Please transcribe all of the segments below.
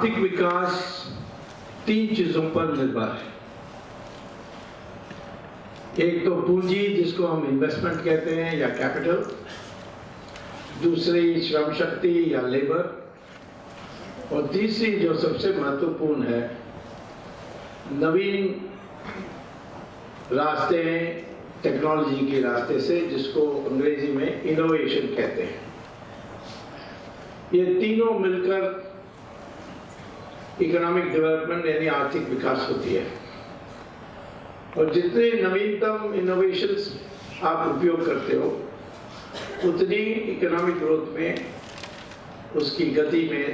आर्थिक विकास 3 चीजों पर निर्भर है। एक तो पूंजी, जिसको हम इन्वेस्टमेंट कहते हैं या कैपिटल, दूसरी श्रम शक्ति या लेबर, और तीसरी जो सबसे महत्वपूर्ण है, नवीन रास्ते, टेक्नोलॉजी के रास्ते से, जिसको अंग्रेजी में इनोवेशन कहते हैं। ये तीनों मिलकर इकोनॉमिक डेवलपमेंट यानी आर्थिक विकास होती है। और जितने नवीनतम इनोवेशंस आप उपयोग करते हो, उतनी इकोनॉमिक ग्रोथ में, उसकी गति में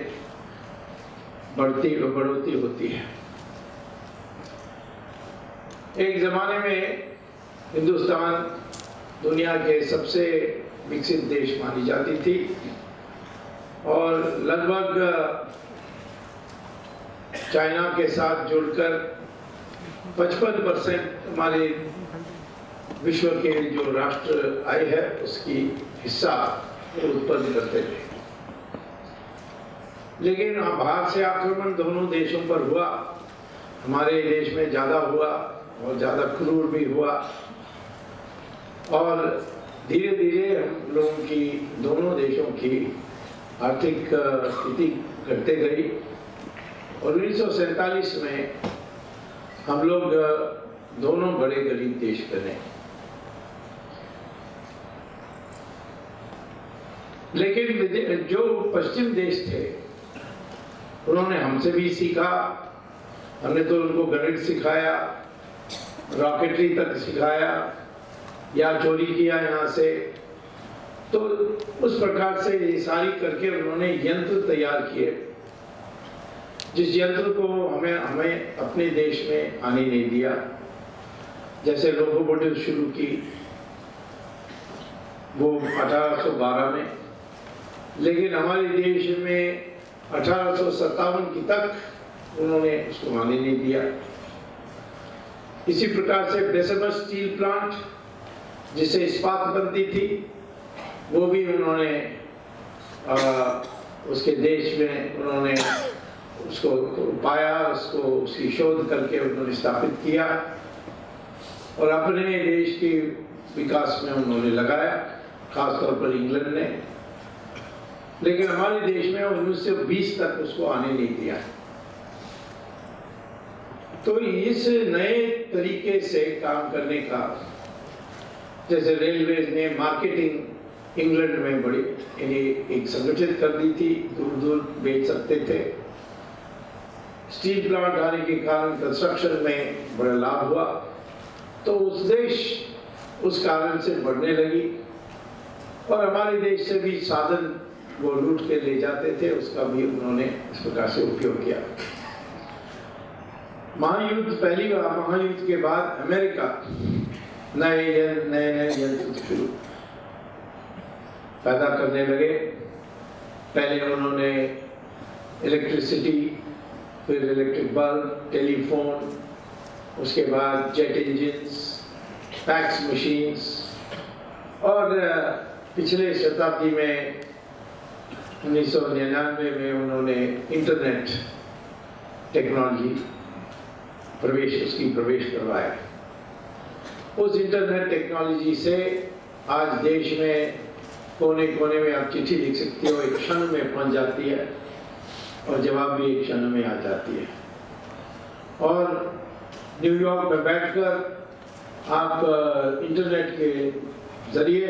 बढ़ोतरी होती है। एक ज़माने में हिंदुस्तान दुनिया के सबसे विकसित देश मानी जाती थी और लगभग चाइना के साथ जुड़कर 55% हमारे विश्व के जो राष्ट्र आय है उसकी हिस्सा उत्पन्न करते थे। लेकिन बाहर से आक्रमण दोनों देशों पर हुआ, हमारे देश में ज़्यादा हुआ और ज़्यादा क्रूर भी हुआ, और धीरे धीरे हम लोगों की, दोनों देशों की आर्थिक स्थिति घटते गई। और 1947 में हम लोग दोनों बड़े गरीब देश बने। लेकिन जो पश्चिम देश थे, उन्होंने हमसे भी सीखा। हमने तो उनको गणित सिखाया, रॉकेटरी तक सिखाया, या चोरी किया यहाँ से। तो उस प्रकार से ये सारी करके उन्होंने यंत्र तैयार किए, जिस यंत्र को हमें अपने देश में आने नहीं दिया। जैसे लोकोमोटिव शुरू की वो 1812 में, लेकिन हमारे देश में 1857 की तक उन्होंने उसको आने नहीं दिया। इसी प्रकार से बेसबर स्टील प्लांट, जिससे इस्पात बनती थी, वो भी उन्होंने उसके देश में उन्होंने उसको पाया, उसकी शोध करके उन्होंने स्थापित किया और अपने देश के विकास में उन्होंने लगाया, खासतौर पर इंग्लैंड ने। लेकिन हमारे देश में 1920 तक उसको आने नहीं दिया। तो इस नए तरीके से काम करने का, जैसे रेलवेज ने मार्केटिंग इंग्लैंड में बड़ी एक संगठित कर दी थी, दूर दूर बेच सकते थे। स्टील प्लांट आने के कारण कंस्ट्रक्शन में बड़ा लाभ हुआ, तो उस देश उस कारण से बढ़ने लगी। और हमारे देश से भी साधन वो लूट के ले जाते थे, उसका भी उन्होंने इस प्रकार से उपयोग किया। महायुद्ध, पहली महायुद्ध के बाद अमेरिका नए यंत्र पैदा करने लगे। पहले उन्होंने इलेक्ट्रिसिटी, फिर इलेक्ट्रिक बल्ब, टेलीफोन, उसके बाद जेट इंजिन्स, फैक्स मशीन्स, और पिछले शताब्दी में 1999 में उन्होंने इंटरनेट टेक्नोलॉजी प्रवेश करवाया। उस इंटरनेट टेक्नोलॉजी से आज देश में कोने कोने में आप चिट्ठी लिख सकते हो, एक क्षण में पहुंच जाती है और जवाब भी एक क्षण में आ जाती है। और न्यूयॉर्क में बैठकर आप इंटरनेट के जरिए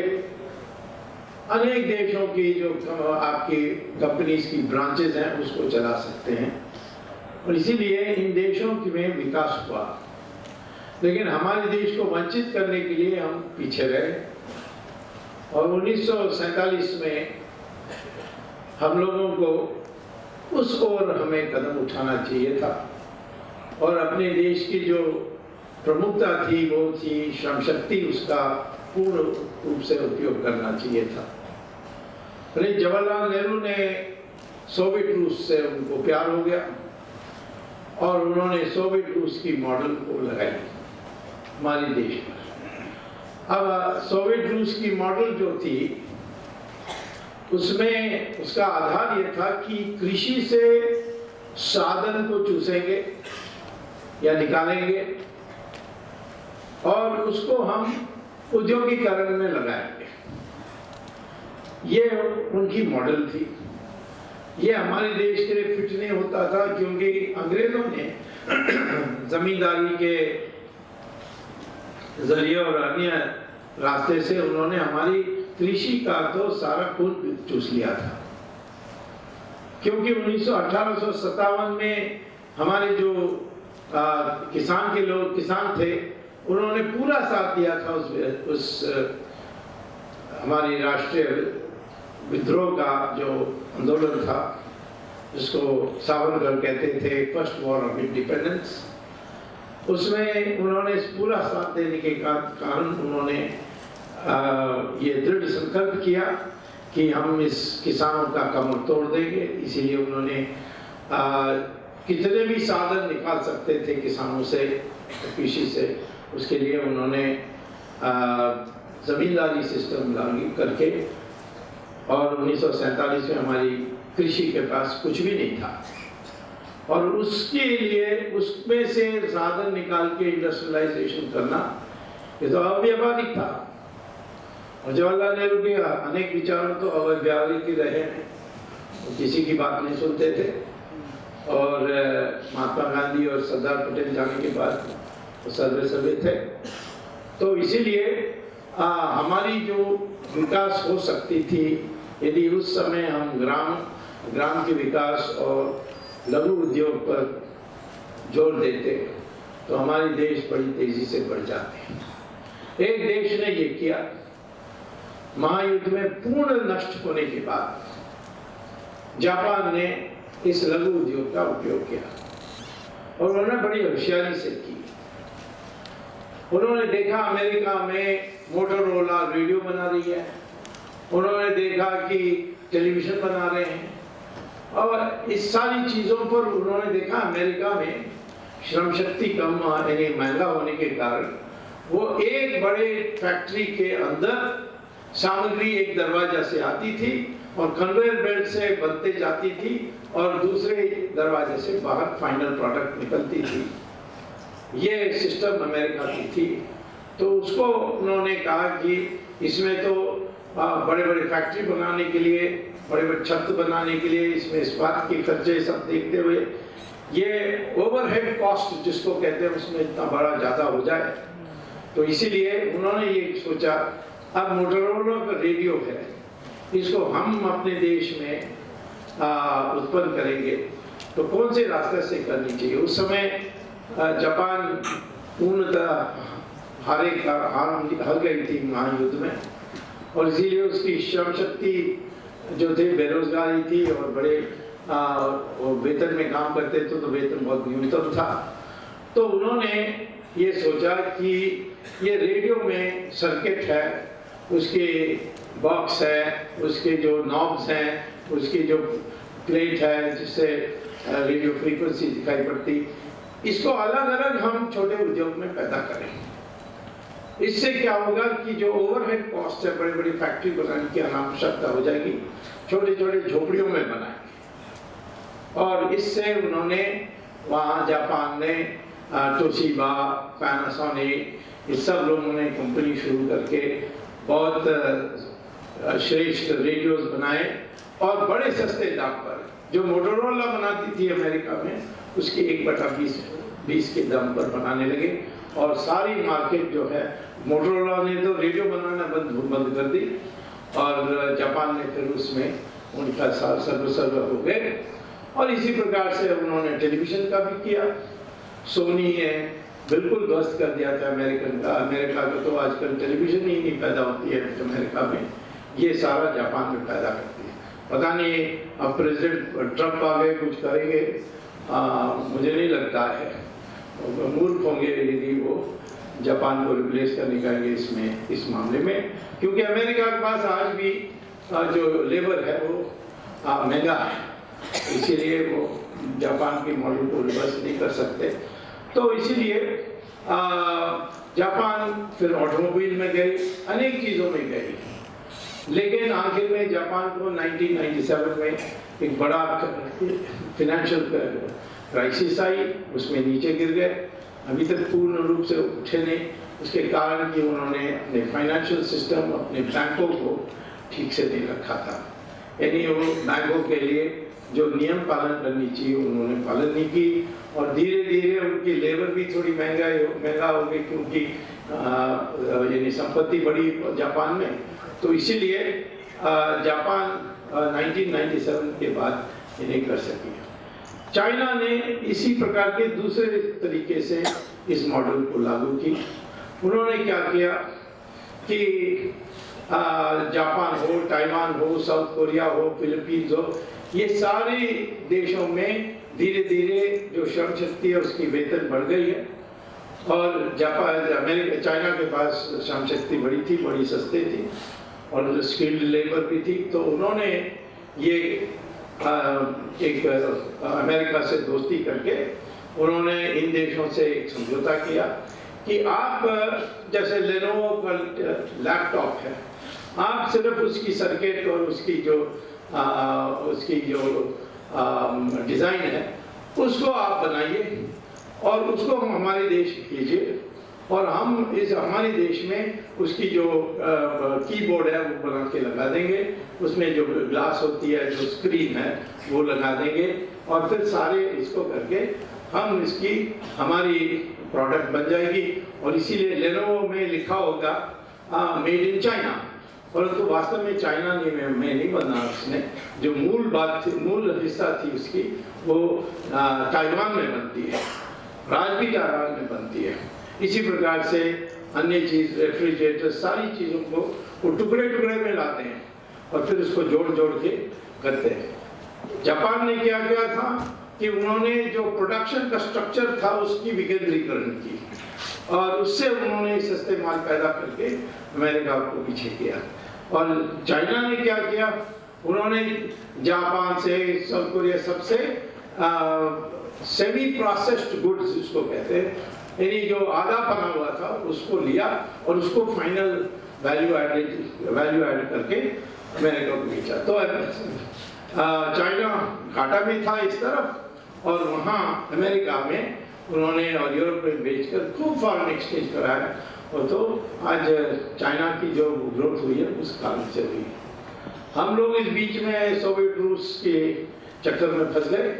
अनेक देशों की जो आपकी कंपनीज की ब्रांचेज हैं उसको चला सकते हैं, और इसीलिए इन देशों में विकास हुआ। लेकिन हमारे देश को वंचित करने के लिए हम पीछे रहे, और 1947 में हम लोगों को उस ओर हमें कदम उठाना चाहिए था, और अपने देश की जो प्रमुखता थी वो थी श्रम शक्ति, उसका पूर्ण रूप से उपयोग करना चाहिए था। जवाहरलाल नेहरू ने सोवियत रूस से उनको प्यार हो गया और उन्होंने सोवियत रूस की मॉडल को लगाई हमारे देश पर। अब सोवियत रूस की मॉडल जो थी उसमें उसका आधार ये था कि कृषि से साधन को चूसेंगे या निकालेंगे और उसको हम औद्योगिकरण में लगाएंगे। ये उनकी मॉडल थी। ये हमारे देश के लिए फिट नहीं होता था, क्योंकि अंग्रेजों ने जमींदारी के जरिए और अन्य रास्ते से उन्होंने हमारी कृषि का तो सारा खून चूस लिया था। क्योंकि 1857 में हमारे जो किसान थे, उन्होंने पूरा साथ दिया था उस हमारी राष्ट्रीय विद्रोह का जो आंदोलन था, जिसको सावरकर कहते थे फर्स्ट वॉर ऑफ इंडिपेंडेंस। उसमें उन्होंने पूरा साथ देने के कारण उन्होंने ये दृढ़ संकल्प किया कि हम इस किसानों का कमर तोड़ देंगे। इसीलिए उन्होंने कितने भी साधन निकाल सकते थे किसानों से, कृषि से, उसके लिए उन्होंने जमींदारी सिस्टम लागू करके, और 1947 में हमारी कृषि के पास कुछ भी नहीं था, और उसके लिए उसमें से साधन निकाल के इंडस्ट्रियलाइजेशन करना ये तो अव्यावहारिक था। और जवाहरलाल नेहरू के अनेक विचारों तो अव्यावहारिक ही रहे हैं, वो किसी की बात नहीं सुनते थे। और महात्मा गांधी और सरदार पटेल जाने के बाद वो सर्वे थे। तो इसीलिए हमारी जो विकास हो सकती थी, यदि उस समय हम ग्राम के विकास और लघु उद्योग पर जोर देते, तो हमारे देश बड़ी तेजी से बढ़ जाते। एक देश ने ये किया, महायुद्ध में पूर्ण नष्ट होने के बाद जापान ने इस लघु उद्योग का उपयोग किया, और उन्होंने बड़ी होशियारी से की। उन्होंने देखा अमेरिका में मोटोरोला रेडियो बना रही है, उन्होंने देखा कि टेलीविजन बना रहे हैं, और इस सारी चीजों पर उन्होंने देखा अमेरिका में श्रम शक्ति कम यानी महंगा होने के कारण वो एक बड़े फैक्ट्री के अंदर सामग्री एक दरवाजा से आती थी और कन्वेयर बेल्ट से बनते जाती थी, और दूसरे दरवाजे से बाहर फाइनल प्रोडक्ट निकलती थी। ये सिस्टम अमेरिका की थी। तो उसको उन्होंने कहा कि इसमें तो बड़े बड़े फैक्ट्री बनाने के लिए, बड़े बड़े छत बनाने के लिए, इसमें इस्पात के खर्चे सब देखते हुए ये ओवरहेड कॉस्ट जिसको कहते हैं उसमें इतना बड़ा ज़्यादा हो जाए। तो इसीलिए उन्होंने ये सोचा, अब मोटोरोला का रेडियो है, इसको हम अपने देश में उत्पन्न करेंगे, तो कौन से रास्ते से करनी चाहिए। उस समय जापान पूर्णतः हार गई थी महायुद्ध में, और इसीलिए उसकी श्रम शक्ति जो थे बेरोजगारी थी, और बड़े वेतन में काम करते थे, तो वेतन बहुत न्यूनतम था। तो उन्होंने ये सोचा कि ये रेडियो में सर्किट है, उसके बॉक्स है, उसके जो नॉब्स हैं, उसकी जो प्लेट है जिससे रेडियो फ्रीक्वेंसी दिखाई पड़ती, इसको अलग अलग हम छोटे उद्योग में पैदा करें। इससे क्या होगा कि जो ओवरहेड कॉस्ट है, बड़ी बड़ी फैक्ट्री बनाने की अनावश्यकता हो जाएगी, छोटे छोटे झोपड़ियों में बनाएंगे। और इससे उन्होंने वहाँ जापान ने तोशिबा, पैनासोनिक, इस सब लोगों ने कंपनी शुरू करके बहुत श्रेष्ठ रेडियोस बनाए, और बड़े सस्ते दाम पर। जो मोटोरोला बनाती थी अमेरिका में, उसके 1/20 के दाम पर बनाने लगे, और सारी मार्केट जो है, मोटोरोला ने तो रेडियो बनाना बंद कर दी, और जापान ने फिर उसमें उनका सर्व हो गए। और इसी प्रकार से उन्होंने टेलीविजन का भी किया। सोनी है, बिल्कुल ध्वस्त कर दिया था अमेरिका का तो आजकल टेलीविजन ही नहीं पैदा होती है अमेरिका में, ये सारा जापान में पैदा करती है। पता नहीं अब प्रेसिडेंट ट्रम्प आ गए कुछ करेंगे, मुझे नहीं लगता है, मूर्ख होंगे यदि वो जापान को रिप्लेस करने का इस मामले में, क्योंकि अमेरिका के पास आज भी जो लेबर है वो महंगा है, इसीलिए वो जापान के मॉडल को रिवर्स नहीं कर सकते। तो इसीलिए जापान फिर ऑटोमोबाइल में गई, अनेक चीज़ों में गई, लेकिन आखिर में जापान को 1997 में एक बड़ा फिनेंशियल क्राइसिस आई, उसमें नीचे गिर गए, अभी तक पूर्ण रूप से उठे नहीं। उसके कारण कि उन्होंने अपने फाइनेंशियल सिस्टम, अपने बैंकों को ठीक से नहीं रखा था, यानी वो बैंकों के लिए जो नियम पालन करनी चाहिए उन्होंने पालन नहीं की, और धीरे धीरे उनकी लेबर भी थोड़ी महंगा हो गई, क्योंकि यानी संपत्ति बढ़ी जापान में। तो इसीलिए जापान 1997 के बाद ये नहीं कर सकी। चाइना ने इसी प्रकार के दूसरे तरीके से इस मॉडल को लागू की। उन्होंने क्या किया कि जापान हो, ताइवान हो, साउथ कोरिया हो, फिलीपींस हो, ये सारे देशों में धीरे धीरे जो श्रम शक्ति है उसकी वेतन बढ़ गई है, और चाइना के पास श्रम शक्ति बड़ी थी, बड़ी सस्ती थी, और स्किल्ड लेबर भी थी। तो उन्होंने ये एक अमेरिका से दोस्ती करके उन्होंने इन देशों से एक समझौता किया कि आप जैसे लेनोवो का लैपटॉप है, आप सिर्फ उसकी सर्किट और उसकी जो डिज़ाइन है उसको आप बनाइए और उसको हम हमारे देश भेजिए, और हम इस हमारे देश में उसकी जो कीबोर्ड है वो बना के लगा देंगे, उसमें जो ग्लास होती है, जो स्क्रीन है वो लगा देंगे, और फिर सारे इसको करके हम इसकी हमारी प्रोडक्ट बन जाएगी। और इसीलिए लेनोवो में लिखा होगा मेड इन चाइना, परंतु वास्तव में चाइना में नहीं बना उसने। जो मूल हिस्सा थी उसकी वो ताइवान में बनती है, आज भी ताइवान में बनती है। इसी प्रकार से अन्य चीज, रेफ्रिजरेटर, सारी चीज़ों को वो टुकड़े टुकड़े में लाते हैं और फिर उसको जोड़ के करते हैं। जापान ने क्या किया था कि उन्होंने जो प्रोडक्शन का स्ट्रक्चर था उसकी विकेंद्रीकरण की, और उससे उन्होंने सस्ते माल पैदा करके अमेरिका को पीछे किया। और चाइना ने क्या किया, उन्होंने जापान से, साउथ कोरिया, सबसे सेमी प्रोसेस्ड गुड्स जिसको कहते हैं, यानी जो आधा बना हुआ था उसको लिया और उसको फाइनल वैल्यू ऐड करके अमेरिका को बेचा। तो चाइना घाटा में था इस तरफ, और वहाँ अमेरिका में उन्होंने और यूरोप में बेचकर खूब फॉरेन एक्सचेंज कराया, और तो आज चाइना की जो ग्रोथ हुई है उस कारण से हुई। हम लोग इस बीच में सोवियत रूस के चक्कर में फंस गए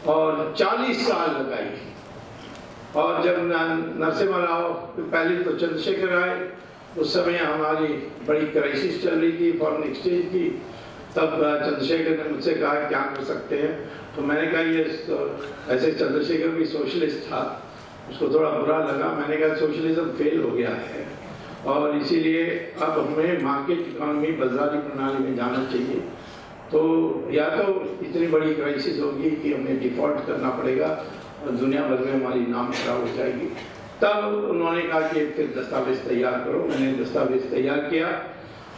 और 40 साल लगाई। और जब नरसिम्हा राव, पहले तो चंद्रशेखर आए, उस समय हमारी बड़ी क्राइसिस चल रही थी फॉरेन एक्सचेंज की, तब चंद्रशेखर ने मुझसे कहा क्या कर सकते हैं, तो मैंने कहा ये ऐसे चंद्रशेखर भी सोशलिस्ट था, उसको थोड़ा बुरा लगा। मैंने कहा सोशलिज्म फेल हो गया है और इसीलिए अब हमें मार्केट इकोनॉमी, बाजारी प्रणाली में जाना चाहिए। तो या तो इतनी बड़ी क्राइसिस होगी कि हमें डिफॉल्ट करना पड़ेगा और दुनिया भर में हमारी नाम खराब हो जाएगी। तब उन्होंने कहा कि फिर दस्तावेज तैयार करो। मैंने दस्तावेज तैयार किया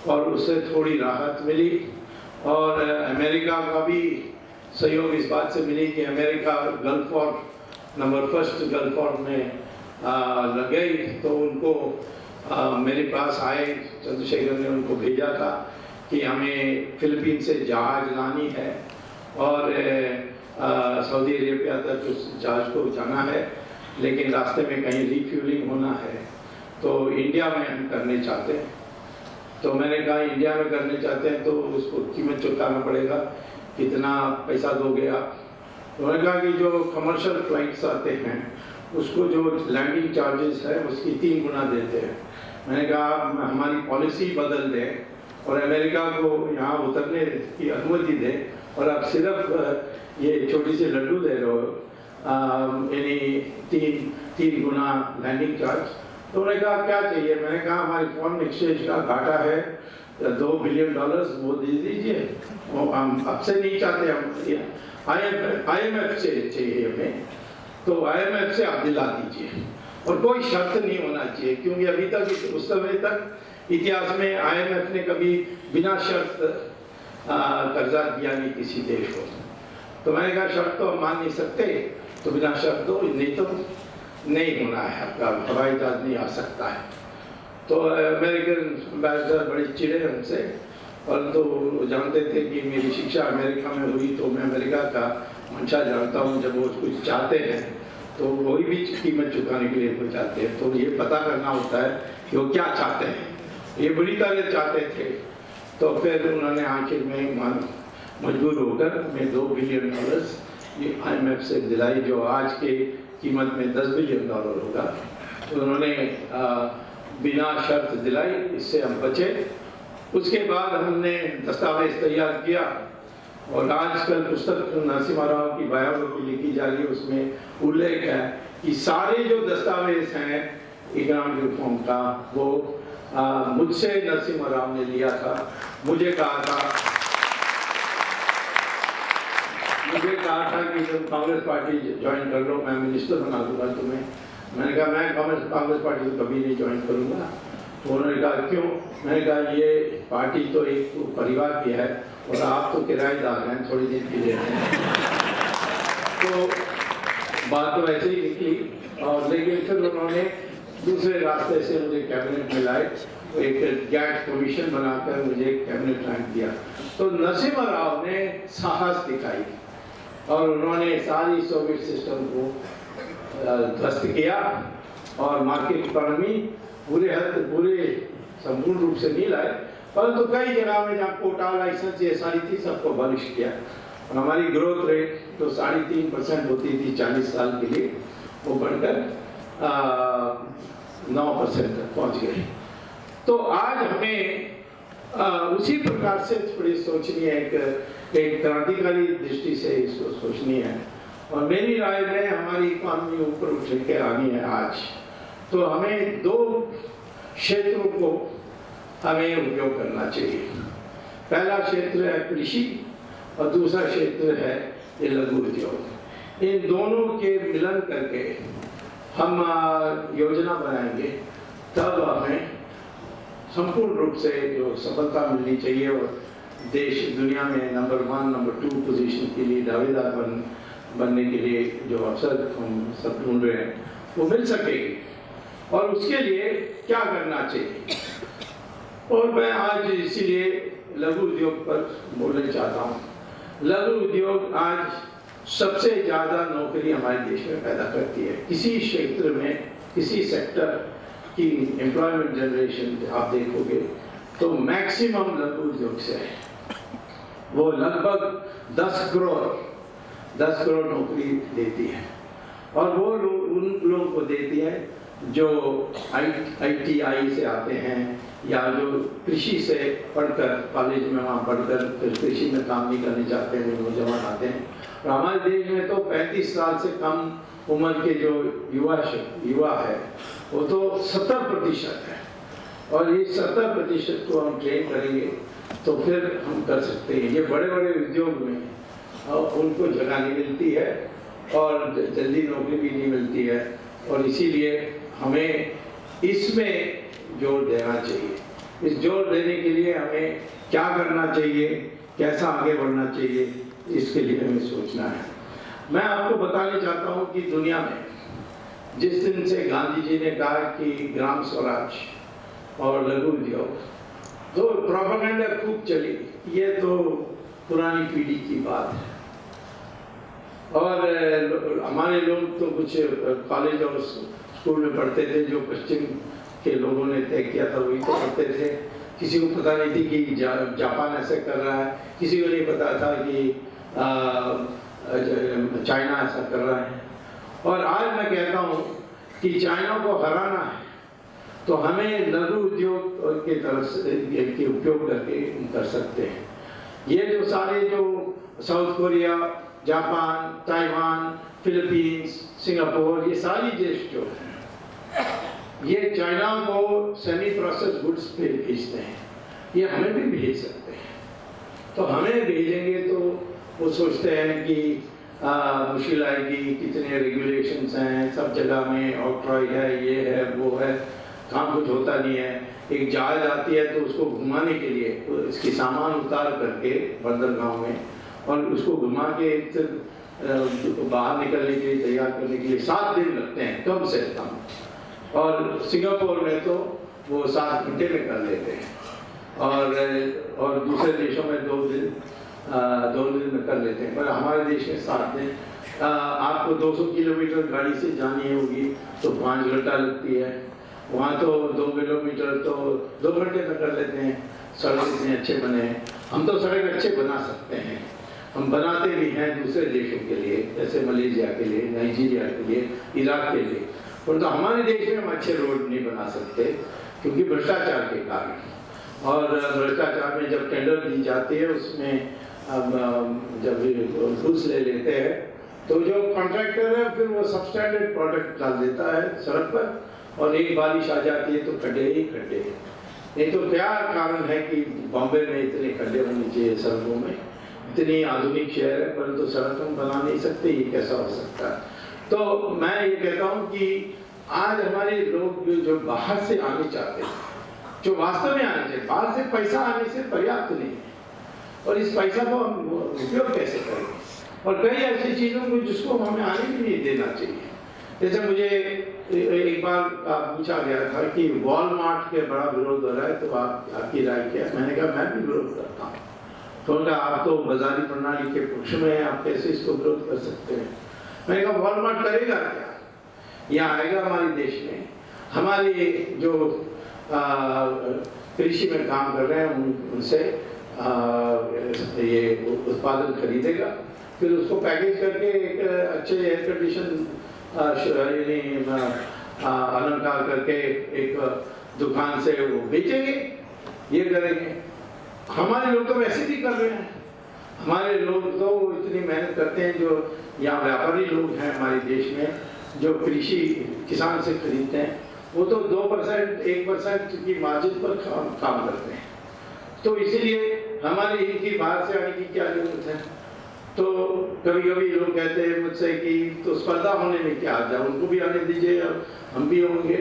और उससे थोड़ी राहत मिली, और अमेरिका का भी सहयोग इस बात से मिली कि America gulf war number first gulf war में लग गई, तो उनको मेरे पास आए, चंद्रशेखर ने उनको भेजा था कि हमें फिलीपीन से जहाज लानी है और सऊदी अरेबिया तक उस जहाज को जाना है, लेकिन रास्ते में कहीं रिफ्यूलिंग होना है, तो इंडिया में हम करने चाहते हैं। तो मैंने कहा इंडिया में करने चाहते हैं तो उसको कीमत चुकाना पड़ेगा, कितना पैसा दोगे आप? तो मैंने कहा कि जो कमर्शियल फ्लाइट्स आते हैं उसको जो लैंडिंग चार्जेस है उसकी 3 गुना देते हैं। मैंने कहा हमारी पॉलिसी बदल दें और अमेरिका को यहाँ उतरने की अनुमति दें और आप सिर्फ ये छोटी सी लड्डू दे रहे हो, यानी 3 गुना लैंडिंग चार्ज। तो उन्होंने कहा क्या चाहिए? मैंने कहा हमारी फॉरेन एक्सचेंज का घाटा है $2 बिलियन, वो दे दीजिए, वो हम आपसे नहीं चाहते, हम IMF से चाहिए हमें, तो IMF से आप दिला दीजिए और कोई शर्त नहीं होना चाहिए, क्योंकि अभी तक उस समय तक इतिहास में IMF ने कभी बिना शर्त कर्जा दिया नहीं किसी देश को। तो मैंने कहा शर्त तो हम मान नहीं सकते, तो बिना शर्त दो, नहीं तो नहीं होना है, आपका हवाई जहाज नहीं आ सकता है। तो अमेरिकन एम्बेसडर बड़े चिढ़े हमसे, परंतु तो जानते थे कि मेरी शिक्षा अमेरिका में हुई, तो मैं अमेरिका का मंशा जानता हूँ। जब वो कुछ चाहते हैं तो वही भी कीमत चुकाने के लिए हो जाते हैं। तो ये पता करना होता है कि वो क्या चाहते हैं। ये बुरी तरह चाहते थे, तो फिर उन्होंने आखिर में मजबूर होकर हमें $2 बिलियन ये IMF से दिलाई, जो आज के कीमत में $10 बिलियन होगा। तो उन्होंने बिना शर्त दिलाई, इससे हम बचे। उसके बाद हमने दस्तावेज तैयार किया और आजकल पुस्तक नरसिम्हा राव की बायोग्राफी लिखी जा रही है, उसमें उल्लेख है कि सारे जो दस्तावेज हैं इकोनॉमिक रिफॉर्म का वो मुझसे नरसिम्हा राव ने लिया था। मुझे कहा था कि तुम कांग्रेस पार्टी ज्वाइन कर लो, मैं मिनिस्टर बना दूंगा तुम्हें। मैंने कहा मैं कांग्रेस पार्टी को कभी नहीं ज्वाइन करूंगा। तो उन्होंने कहा क्यों? मैंने कहा ये पार्टी तो एक परिवार की है और आप तो किराएदार हैं, थोड़ी दिन के लिए हैं। तो बात तो ऐसे ही निकली। और लेकिन फिर उन्होंने दूसरे रास्ते से मुझे कैबिनेट में लाए, एक गैट कमीशन बनाकर मुझे कैबिनेट रैंक दिया। तो नरसिम्हा राव ने साहस दिखाई और उन्होंने सारी सोवियत सिस्टम को ध्वस्त किया और मार्केट इकोनॉमी पूरे संपूर्ण रूप से नहीं लाए, परंतु कई जगह में जहाँ कोटा लाइसेंस ये सारी थी सबको अबॉलिश किया। और हमारी ग्रोथ रेट तो 3.5% होती थी 40 साल के लिए, वो बढ़कर 9% तक पहुँच गए। तो आज हमें उसी प्रकार से थोड़ी सोचनी है, एक क्रांतिकारी दृष्टि से इसको सोचनी है। और मेरी राय में हमारी इकोनॉमी ऊपर उठ के आनी है आज। तो हमें 2 क्षेत्रों को हमें उपयोग करना चाहिए। पहला क्षेत्र है कृषि और दूसरा क्षेत्र है ये लघु उद्योग। इन दोनों के मिलन करके हम योजना बनाएंगे, तब हमें संपूर्ण रूप से जो सफलता मिलनी चाहिए और देश दुनिया में नंबर 1, नंबर 2 पोजीशन के लिए दावेदार बनने के लिए जो अवसर हम सब ढूंढ रहे हैं वो मिल सकेगी। और उसके लिए क्या करना चाहिए, और मैं आज इसीलिए लघु उद्योग पर बोलना चाहता हूँ। लघु उद्योग आज सबसे ज़्यादा नौकरी हमारे देश में पैदा करती है। किसी क्षेत्र में, किसी सेक्टर की एम्प्लॉयमेंट जनरेशन आप देखोगे तो मैक्सिमम लघु उद्योग से है। वो लगभग 10 करोड़ नौकरी देती है, और वो उन लोगों को देती है जो ITI से आते हैं या जो कृषि से पढ़कर कॉलेज में वहाँ पढ़कर फिर कृषि में काम नहीं करने चाहते हैं, वो नौजवान आते हैं। और हमारे देश में तो 35 साल से कम उम्र के जो युवा है वो तो 70% है, और ये 70% को हम ट्रेन करेंगे तो फिर हम कर सकते हैं। ये बड़े बड़े उद्योग में उनको जगह नहीं मिलती है और जल्दी नौकरी भी नहीं मिलती है, और इसीलिए हमें इसमें जोर देना चाहिए। इस जोर देने के लिए हमें क्या करना चाहिए, कैसा आगे बढ़ना चाहिए, इसके लिए हमें सोचना है। मैं आपको बताना चाहता हूँ कि दुनिया में जिस दिन से गांधी जी ने कहा कि ग्राम स्वराज और लघु उद्योग, तो प्रोपेगेंडा खूब चली, ये तो पुरानी पीढ़ी की बात है। और हमारे लोग तो कुछ कॉलेज और स्कूल में पढ़ते थे, जो पश्चिम के लोगों ने तय किया था वही तो पढ़ते थे। किसी को पता नहीं थी कि जापान ऐसे कर रहा है, किसी को नहीं पता था कि चाइना ऐसा कर रहा है। और आज मैं कहता हूँ कि चाइना को हराना है तो हमें लघु उद्योग के तरफ से उपयोग करके कर सकते हैं। ये जो सारे जो south Korea, Japan, Taiwan, Philippines, Singapore, ये सारी देश जो हैं ये चाइना को सेमी प्रोसेस गुड्स पे भेजते हैं, ये हमें भी भेज सकते हैं। तो हमें भेजेंगे तो वो सोचते हैं कि मुश्किल आएगी, कितने रेगुलेशंस हैं सब जगह में, ऑक्ट्रॉय है, ये है, वो है, काम कुछ होता नहीं है। एक जहाज आती है तो उसको घुमाने के लिए तो इसकी सामान उतार करके बंदरगांव में और उसको घुमा के बाहर निकलने के लिए, तैयार करने के लिए 7 दिन लगते हैं कम से कम। और सिंगापुर में तो वो 7 घंटे में कर लेते हैं, और दूसरे देशों में 2 दिन में कर लेते हैं, पर हमारे देश में 7 दिन। आपको 200 किलोमीटर गाड़ी से जानी होगी तो 5 घंटा लगती है, वहाँ तो 2 किलोमीटर तो 2 घंटे में कर लेते हैं। सड़क इतने अच्छे बने हैं, हम तो सड़क अच्छे बना सकते हैं, हम बनाते भी हैं दूसरे देशों के लिए, जैसे मलेशिया के लिए, नाइजीरिया के लिए, इराक के लिए, पर तो हमारे देश में हम अच्छे रोड नहीं बना सकते क्योंकि भ्रष्टाचार के कारण। और भ्रष्टाचार में जब टेंडर दी जाती है उसमें जब घूस ले लेते हैं तो जो कॉन्ट्रैक्टर है फिर वो सबस्टैंडर्ड प्रोडक्ट डाल देता है सड़क पर, और एक बारिश आ जाती है तो खड्डे ही खड्डे। नहीं तो क्या कारण है कि बॉम्बे में इतने खड्डे होने चाहिए सड़कों में, इतनी आधुनिक शहर है परंतु सड़क हम बना नहीं सकते, ये कैसा हो सकता है? तो मैं ये कहता हूँ कि आज हमारे लोग जो बाहर से आने चाहते हैं, जो वास्तव में आने चाहिए, बाहर से पैसा आने से पर्याप्त नहीं है, और इस पैसा को हम उपयोग कैसे करेंगे? और कई ऐसी चीज़ों को जिसको हमें आने भी नहीं देना चाहिए। जैसे मुझे एक बार पूछा गया था कि वॉलमार्ट के बड़ा विरोध हो रहा है, तो आपकी राय क्या? मैंने कहा मैं भी विरोध करता हूँ। तो उनका आप तो बाजारी प्रणाली के पक्ष में हैं, आप कैसे इसको विरोध कर सकते हैं? मैंने कहा वॉलमार्ट करेगा क्या? यहाँ आएगा हमारे देश में, हमारे जो कृषि में काम कर रहे हैं उनसे ये उत्पादन खरीदेगा, फिर उसको पैकेज करके एक अच्छे एयर कंडीशन अलंकार करके एक दुकान से वो बेचेंगे, ये करेंगे। हमारे लोग तो वैसे भी कर रहे हैं, हमारे लोग तो इतनी मेहनत करते हैं। जो यहाँ व्यापारी लोग हैं हमारे देश में जो कृषि किसान से खरीदते हैं, वो तो 2% 1% की मार्जिन पर काम करते हैं। तो इसीलिए हमारे इनकी बाहर से आने की क्या जरूरत है? तो कभी कभी लोग कहते हैं मुझसे कि तो स्पर्धा होने में क्या आ जाए, उनको भी आने दीजिए, हम भी होंगे,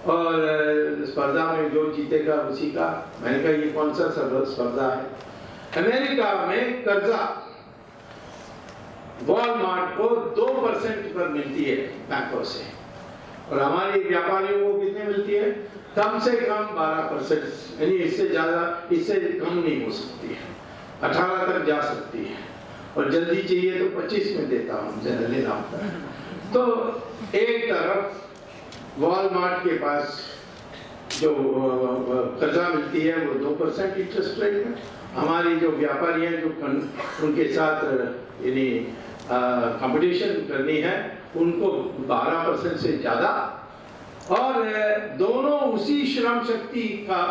और स्पर्धा में जो जीतेगा उसी का। मैंने कहा ये कौन सा स्पर्धा है? अमेरिका में कर्जा वॉलमार्ट को 2% पर मिलती है बैंकों से, और हमारे व्यापारियों को कितने मिलती है? कम से कम 12%, यानी इससे ज्यादा, इससे कम नहीं हो सकती है, 18 तक जा सकती है, और जल्दी चाहिए तो 25 में देता हूँ, ज्यादा लेना होता है। तो एक तरफ वॉलमार्ट के पास जो कर्जा मिलती है वो 2% इंटरेस्ट रेट में, हमारी जो व्यापारी हैं जो उनके साथ यानी कंपटीशन करनी है उनको 12% से ज्यादा, और दोनों उसी श्रम शक्ति का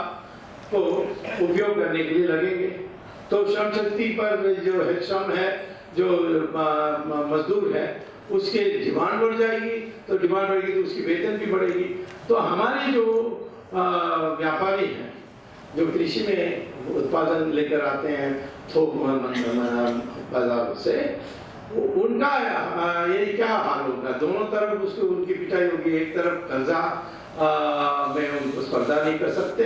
को उपयोग करने के लिए लगेंगे। तो श्रम शक्ति पर जो है श्रम है, जो मजदूर है, उसके डिमांड बढ़ जाएगी, तो डिमांड बढ़ेगी तो उसकी वेतन भी बढ़ेगी। तो हमारे जो व्यापारी हैं जो कृषि में उत्पादन लेकर आते हैं थोक बाजार से, उनका ये क्या हाल होगा? दोनों तरफ उसको उनकी पिटाई होगी। एक तरफ कर्जा में उनको स्पर्धा नहीं कर सकते,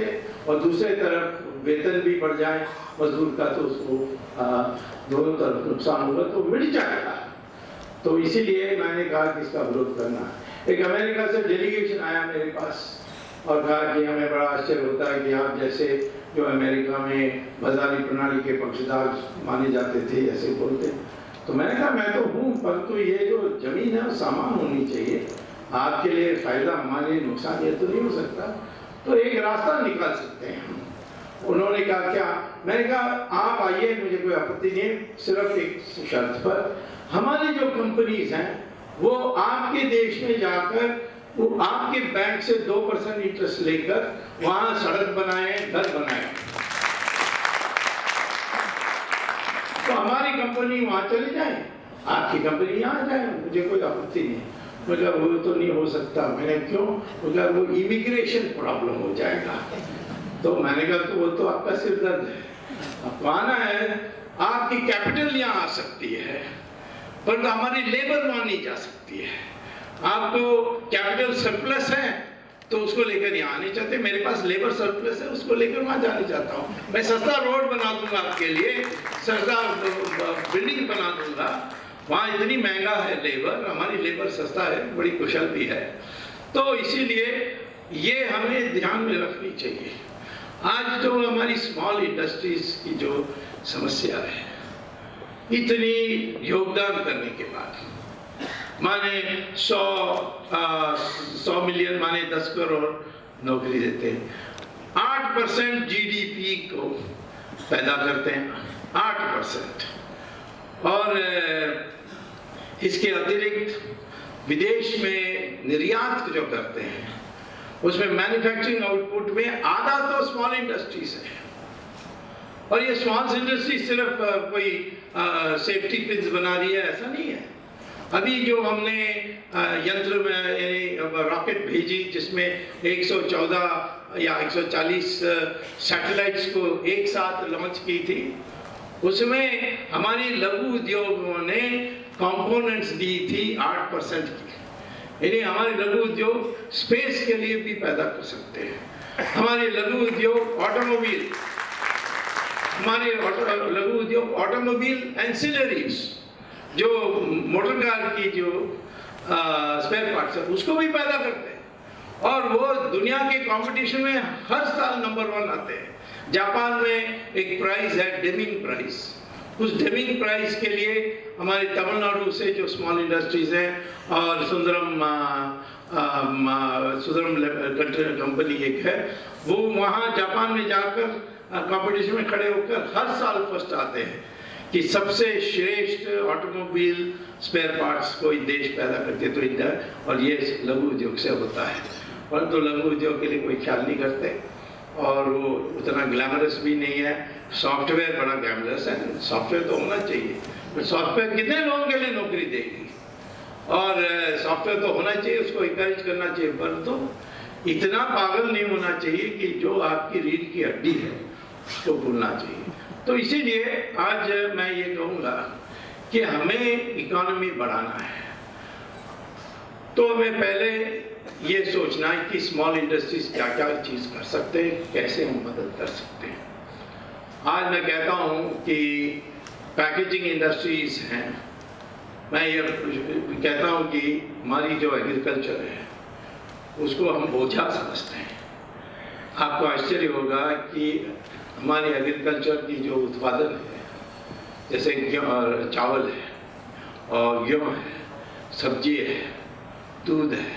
और दूसरे तरफ वेतन भी बढ़ जाए मजदूर का, तो उसको दोनों तरफ नुकसान होगा, तो मिट जाएगा। तो इसीलिए मैंने कहा कि इसका विरोध करना है। एक अमेरिका से डेलीगेशन आया मेरे पास और कहा कि हमें बड़ा आश्चर्य होता है कि आप जैसे जो अमेरिका में बाजारी प्रणाली के पक्षधर माने जाते थे ऐसे बोलते। तो मैंने कहा मैं तो हूँ, परंतु ये जो जमीन है वो सामान होनी चाहिए, आपके लिए फायदा हमारे लिए नुकसान ये तो नहीं हो सकता। तो एक रास्ता निकाल सकते हैं हम। उन्होंने कहा क्या? मैंने कहा आप आइए, मुझे कोई आपत्ति नहीं, सिर्फ एक शर्त पर, हमारी जो कंपनीज हैं वो आपके देश में जाकर वो आपके बैंक से 2% इंटरेस्ट लेकर वहां सड़क बनाए, घर बनाए, तो हमारी कंपनी वहां चली जाए, आपकी कंपनी यहाँ जाए, मुझे कोई आपत्ति नहीं। मतलब वो तो नहीं हो सकता। मैंने क्यों? मतलब वो इमिग्रेशन प्रॉब्लम हो जाएगा। तो मैंने कहा तो वो तो आपका सिरदर्द है, आपको आना है, आपकी कैपिटल यहाँ आ सकती है पर हमारी लेबर वहां नहीं जा सकती है। आपको कैपिटल सरप्लस है तो उसको लेकर यहाँ आने चाहते, मेरे पास लेबर सरप्लस है उसको लेकर वहां जाने चाहता हूँ। मैं सस्ता रोड बना दूंगा आपके लिए, सस्ता बिल्डिंग बना दूंगा, वहाँ इतनी महंगा है लेबर, हमारी लेबर सस्ता है, बड़ी कुशल भी है। तो इसीलिए ये हमें ध्यान में रखनी चाहिए। आज तो हमारी स्मॉल इंडस्ट्रीज की जो समस्या है, इतनी योगदान करने के बाद माने 100 मिलियन माने 10 करोड़ नौकरी देते हैं, 8% जीडीपी को पैदा करते हैं, 8%। और इसके अतिरिक्त विदेश में निर्यात जो करते हैं, उसमें मैन्युफैक्चरिंग आउटपुट में आधा तो स्मॉल इंडस्ट्रीज है। और ये स्मॉल इंडस्ट्री सिर्फ कोई सेफ्टी पिन्स बना रही है, ऐसा नहीं है। अभी जो हमने यंत्र में रॉकेट भेजी, जिसमें 114 या 140 सैटेलाइट्स को एक साथ लॉन्च की थी, उसमें हमारी लघु उद्योगों ने कंपोनेंट्स दी थी 8% की। यानी हमारे लघु उद्योग स्पेस के लिए भी पैदा कर सकते हैं। हमारे लघु उद्योग ऑटोमोबाइल, हमारे लघु उद्योग ऑटोमोबाइल एंसिलरीज, जो मोटर कार की जो स्पेयर पार्ट्स है, उसको भी पैदा करते हैं। और वो दुनिया के कंपटीशन में हर साल नंबर 1 आते हैं। जापान में एक प्राइज है डेमिंग प्राइज। उस डेमिंग प्राइज के लिए हमारे तमिलनाडु से जो स्मॉल इंडस्ट्रीज हैं और सुंदरम कंपनी एक है, वो वहाँ जापान में जाकर कंपटीशन में खड़े होकर हर साल फर्स्ट आते हैं कि सबसे श्रेष्ठ ऑटोमोबाइल स्पेयर पार्ट्स कोई देश पैदा करते तो इंडिया, और ये लघु उद्योग से होता है। परंतु लघु उद्योग के लिए कोई ख्याल नहीं करते और वो उतना ग्लैमरस भी नहीं है। सॉफ्टवेयर बड़ा ग्लैमरस है, सॉफ्टवेयर तो होना चाहिए, पर सॉफ्टवेयर कितने लोगों के लिए नौकरी देगी? और सॉफ्टवेयर तो होना चाहिए, उसको इंकरेज करना चाहिए, परंतु इतना पागल नहीं होना चाहिए कि जो आपकी रीढ़ की हड्डी है उसको भूलना चाहिए। तो इसीलिए आज मैं ये कहूँगा कि हमें इकोनॉमी बढ़ाना है, तो हमें पहले ये सोचना है कि स्मॉल इंडस्ट्रीज क्या क्या चीज़ कर सकते हैं, कैसे हम मदद कर सकते हैं। आज मैं कहता हूँ कि पैकेजिंग इंडस्ट्रीज हैं, मैं ये कहता हूँ कि हमारी जो एग्रीकल्चर है उसको हम बोझा समझते हैं। आपको आश्चर्य होगा कि हमारी एग्रीकल्चर की जो उत्पादन है, जैसे चावल है और गेहूँ है, सब्जी है, दूध है,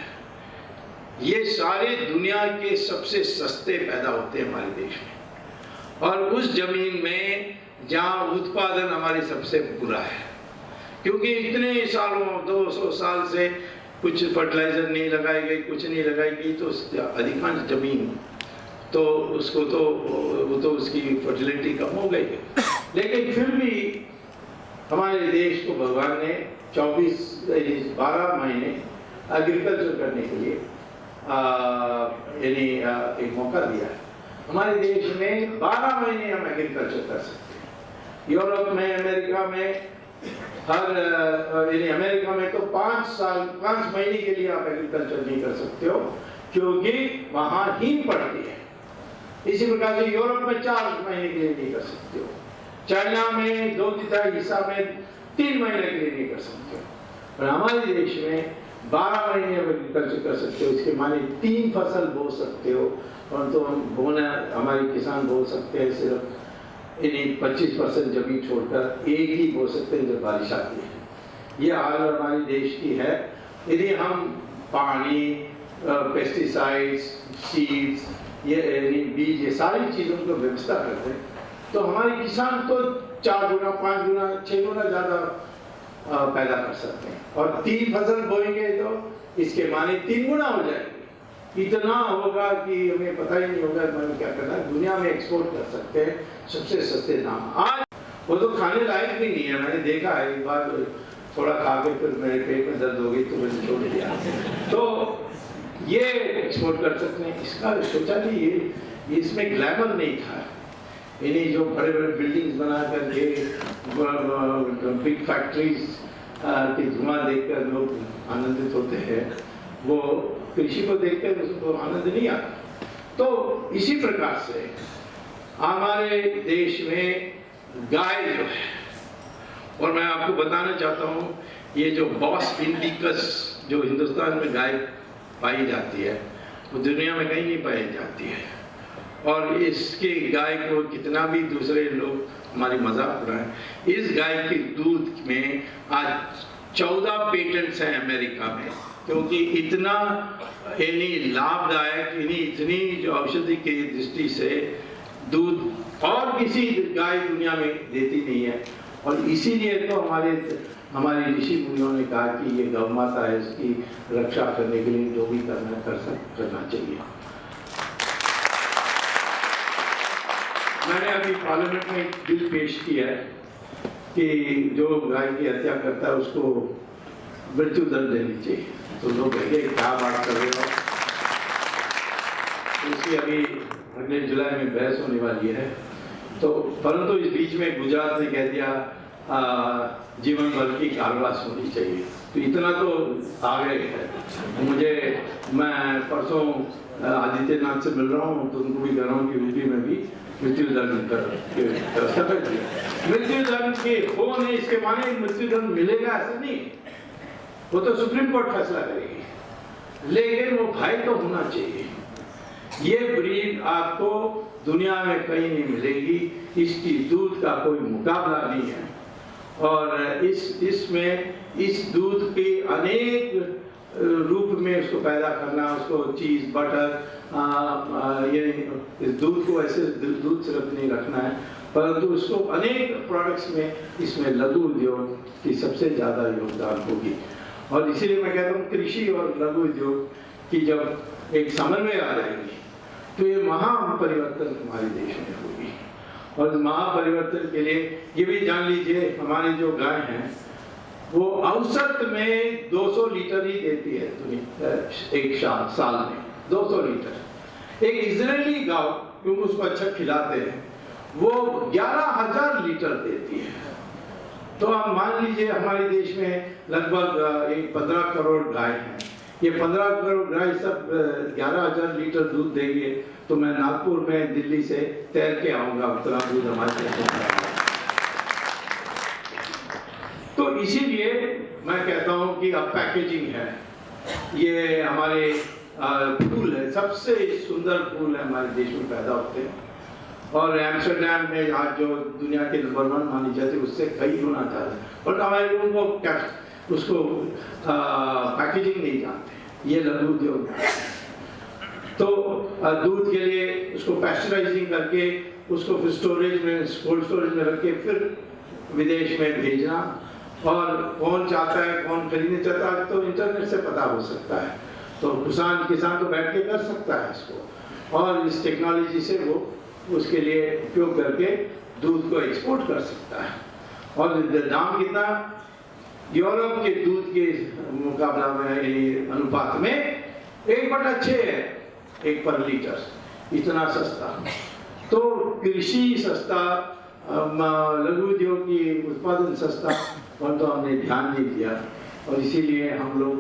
ये सारे दुनिया के सबसे सस्ते पैदा होते हैं हमारे देश में। और उस जमीन में जहाँ उत्पादन हमारी सबसे बुरा है, क्योंकि इतने सालों 200 साल से कुछ फर्टिलाइजर नहीं लगाई गई, कुछ नहीं लगाई गई, तो अधिकांश जमीन तो उसको तो वो तो उसकी फर्टिलिटी कम हो गई है। लेकिन फिर भी हमारे देश को भगवान ने 12 महीने एग्रीकल्चर करने के लिए यानी एक मौका दिया है। हमारे देश में 12 महीने हम एग्रीकल्चर कर सकते हैं। यूरोप में, अमेरिका में, अमेरिका में तो 5 महीने के लिए आप एग्रीकल्चर नहीं कर सकते हो, क्योंकि वहाँ हिम पड़ती है। इसी प्रकार से यूरोप में 4 महीने के लिए नहीं कर सकते हो, चाइना में 2/3 हिस्सा में 3 महीने के लिए नहीं कर सकते हो, पर हमारे देश में 12 महीने आप एग्रीकल्चर कर सकते हो। इसके माने 3 फसल बो सकते हो, परंतु हम बोना हमारे किसान बो सकते हैं सिर्फ 25% जमीन छोड़कर एक ही बो सकते हैं जब बारिश आती है। ये हालत हमारे देश की है। यदि हम पानी, पेस्टिसाइड्स, सीड्स, ये बीज, ये सारी चीज़ों को व्यवस्था करते हैं, तो हमारे किसान तो 4 गुना, 5 गुना, 6 गुना ज़्यादा पैदा कर सकते हैं। और 3 फसल बोएंगे तो इसके माने 3 गुना हो जाएगी। इतना होगा कि हमें पता ही नहीं होगा हमें क्या करना है। दुनिया में एक्सपोर्ट कर सकते हैं सबसे सस्ते दाम। आज वो तो खाने लायक भी नहीं है। मैंने देखा है, एक बार थोड़ा खा के फिर मेरे पेट में दर्द हो गई तो मैंने छोड़ दिया। तो ये एक्सपोर्ट कर सकते हैं। इसका सोचा नहीं, ये इसमें ग्लैमर नहीं था। इन्हीं जो बड़े बड़े बिल्डिंग्स बना करके, बिग फैक्ट्रीज के धुआं देखकर लोग आनंदित होते हैं, वो कृषि को देखकर उसको आनंद नहीं आता। तो इसी प्रकार से हमारे देश में गाय जो है, और मैं आपको बताना चाहता हूँ, ये जो बॉस इंडिकस जो हिंदुस्तान में गाय पाई जाती है, वो दुनिया में कहीं नहीं पाई जाती है। और इसके गाय को कितना भी दूसरे लोग हमारी मजाक उड़ाएं, इस गाय के दूध में आज 14 पेटेंट्स हैं अमेरिका में, क्योंकि इतना इन्हीं लाभदायक, इतनी जो औषधि की दृष्टि से दूध और किसी गाय दुनिया में देती नहीं है। और इसीलिए तो हमारे ऋषि मुनियों ने कहा कि ये गौ माता है, इसकी रक्षा करने के लिए जो भी करना चाहिए। मैंने अभी पार्लियामेंट में एक बिल पेश किया है कि जो गाय की हत्या करता है उसको मृत्यु दंड देनी चाहिए। तो लोग कहेंगे क्या बात कर रहे हो, इसकी अभी अगले जुलाई में बहस होने वाली है। तो परंतु इस बीच में गुजरात ने कह दिया जीवन भर की कारावास होनी चाहिए। तो इतना तो आगे है। मैं परसों आदित्यनाथ से मिल रहा हूँ, तो उनको भी कह रहा हूँ कि यूपी में भी मृत्यु दंड मृत्यु दंड के होने इसके माने मृत्यु दंड मिलेगा ऐसा नहीं, वो तो सुप्रीम कोर्ट फैसला करेगी, लेकिन वो भय तो होना चाहिए। ये ब्रीड आपको दुनिया में कहीं नहीं मिलेगी, इसकी दूध का कोई मुकाबला नहीं है। और इसमें इस दूध के अनेक रूप में उसको पैदा करना, उसको चीज, बटर, ये इस दूध को ऐसे दूध सिर्फ नहीं रखना है, परंतु उसको अनेक प्रोडक्ट्स में इसमें लघु उद्योग की सबसे ज़्यादा योगदान होगी। और इसीलिए मैं कहता हूँ कृषि और लघु उद्योग की जब एक समन्वय आ जाएगी तो ये महापरिवर्तन हमारे देश में होगी। और महापरिवर्तन के लिए ये भी जान लीजिए, हमारे जो गाय हैं वो औसत में 200 लीटर ही देती है एक साल में, 200 लीटर। एक इजरायली गाय, क्योंकि उसको अच्छा खिलाते हैं, वो 11,000 लीटर देती है। तो आप मान लीजिए हमारे देश में लगभग 15 करोड़ गाय हैं। ये 15 करोड़ गाय सब 11,000 लीटर दूध देंगे, तो मैं नागपुर में दिल्ली से तैर के आऊंगा, उतना दूध हमारे देश। तो इसीलिए मैं कहता हूँ कि अब पैकेजिंग है, ये हमारे फूल है, सबसे सुंदर फूल है हमारे देश में पैदा होते हैं। और एम्स्टर्डम में आज जो दुनिया के नंबर 1 मानी जाती है, उससे कई गुना ज़्यादा है। और हमारे लोगों को उसको पैकेजिंग नहीं जानते, ये लघु उद्योग है। तो दूध के लिए उसको पैस्चराइजिंग करके उसको फिर स्टोरेज में, कोल्ड स्टोरेज में रख के फिर विदेश में भेजना। और कौन चाहता है, कौन खरीदने चाहता है, तो इंटरनेट से पता हो सकता है। तो किसान तो बैठ के कर सकता है इसको, और इस टेक्नोलॉजी से वो उसके लिए उपयोग करके दूध को एक्सपोर्ट कर सकता है। और दाम कितना, यूरोप के दूध के मुकाबला में अनुपात में 1/6 है, 1 पर लीटर, इतना सस्ता। तो कृषि सस्ता, लघु उद्योग की उत्पादन सस्ता, और तो हमने ध्यान नहीं दिया। और इसीलिए हम लोग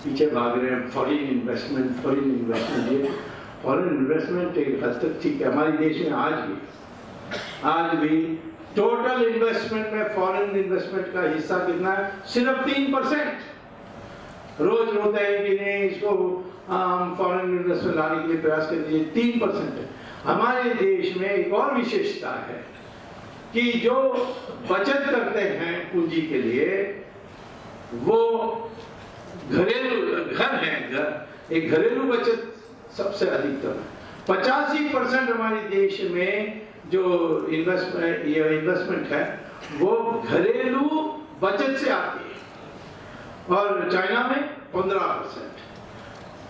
पीछे भाग रहे हैं। फॉरेन इन्वेस्टमेंट ये फॉरेन इन्वेस्टमेंट एक हद तक ठीक है हमारे देश में। आज भी टोटल इन्वेस्टमेंट में फॉरेन इन्वेस्टमेंट का हिस्सा कितना है? सिर्फ 3%। रोज रोते हैं कि नहीं इसको फॉरेन इन्वेस्टमेंट लाने के लिए प्रयास कर दीजिए, 3% है। हमारे देश में एक और विशेषता है कि जो बचत करते हैं पूंजी के लिए, वो एक घरेलू बचत सबसे अधिकतम है। 85% हमारे देश में जो इन्वेस्टमेंट है वो घरेलू बचत से आती है। और चाइना में 15%,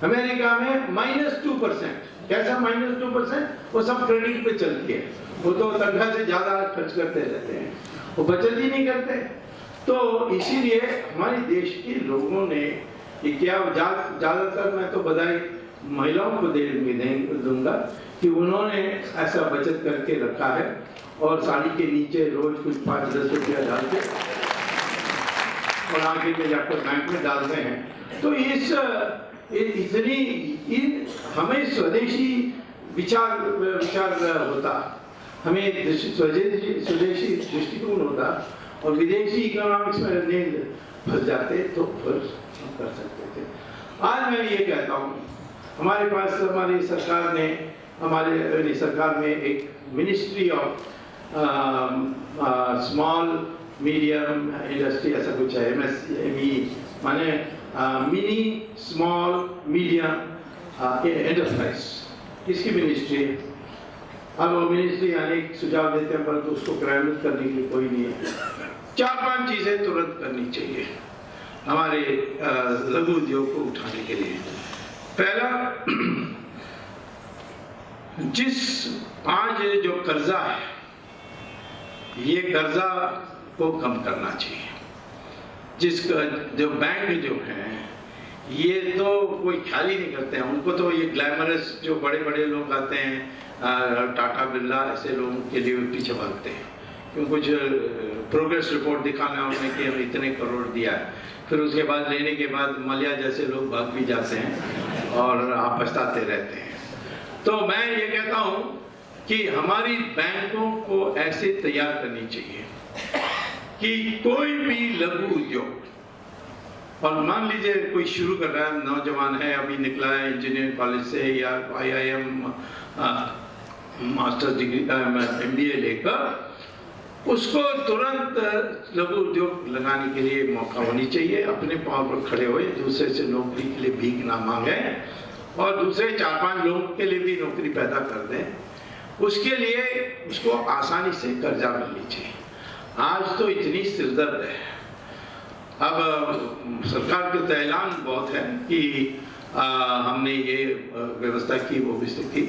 अमेरिका में -2%। कैसा -2%? वो सब क्रेडिट पे चलती है, वो तो तनख्वाह से ज्यादा खर्च करते रहते हैं, वो बचत ही नहीं करते। तो इसीलिए हमारे देश के लोगों ने क्या, ज्यादातर मैं तो बधाई महिलाओं को दूंगा कि उन्होंने ऐसा बचत करके रखा है, और साड़ी के नीचे रोज कुछ 5-10 रुपया डाल के और आगे में जाकर बैंक में डालते हैं। तो हमें स्वदेशी विचार होता, हमें स्वदेशी दृष्टिकोण होता, और विदेशी इकोनॉमिक्स में नहीं फंस जाते तो फिर कर सकते थे। आज मैं ये कहता हूँ हमारे पास हमारी सरकार ने हमारे सरकार में एक ministry of small medium industry ऐसा कुछ है, MSME माने मिनी स्मॉल मीडियम एंटरप्राइज, इसकी मिनिस्ट्री है। अब वो मिनिस्ट्री अनेक सुझाव देते हैं परंतु उसको क्रियान्वित करने के लिए कोई नहीं है। 4-5 चीजें तुरंत करनी चाहिए हमारे लघु उद्योग को उठाने के लिए। पहला, आज जो कर्जा है ये कर्जा को कम करना चाहिए। जिसका जो बैंक जो हैं ये तो कोई ख्याल ही नहीं करते हैं, उनको तो ये ग्लैमरस जो बड़े बड़े लोग आते हैं, टाटा बिरला ऐसे लोगों के लिए पीछे भागते हैं क्योंकि कुछ प्रोग्रेस रिपोर्ट दिखाना उन्हें कि हम इतने करोड़ दिया है, फिर उसके बाद लेने के बाद मलिया जैसे लोग भाग भी जाते हैं और आप पछताते रहते हैं। तो मैं ये कहता हूँ कि हमारी बैंकों को ऐसे तैयार करनी चाहिए कि कोई भी लघु उद्योग, और मान लीजिए कोई शुरू कर रहा है, नौजवान है, अभी निकला है इंजीनियरिंग कॉलेज से या IIM मास्टर्स डिग्री MBA लेकर, उसको तुरंत लघु उद्योग लगाने के लिए मौका होनी चाहिए। अपने पांव पर खड़े हुए, दूसरे से नौकरी के लिए भीख ना मांगे और दूसरे 4-5 लोगों के लिए भी नौकरी पैदा कर दें। उसके लिए उसको आसानी से कर्जा मिलनी चाहिए। आज तो इतनी सिरदर्द है, अब सरकार के तो ऐलान बहुत है कि हमने ये व्यवस्था की, वो व्यवस्था की,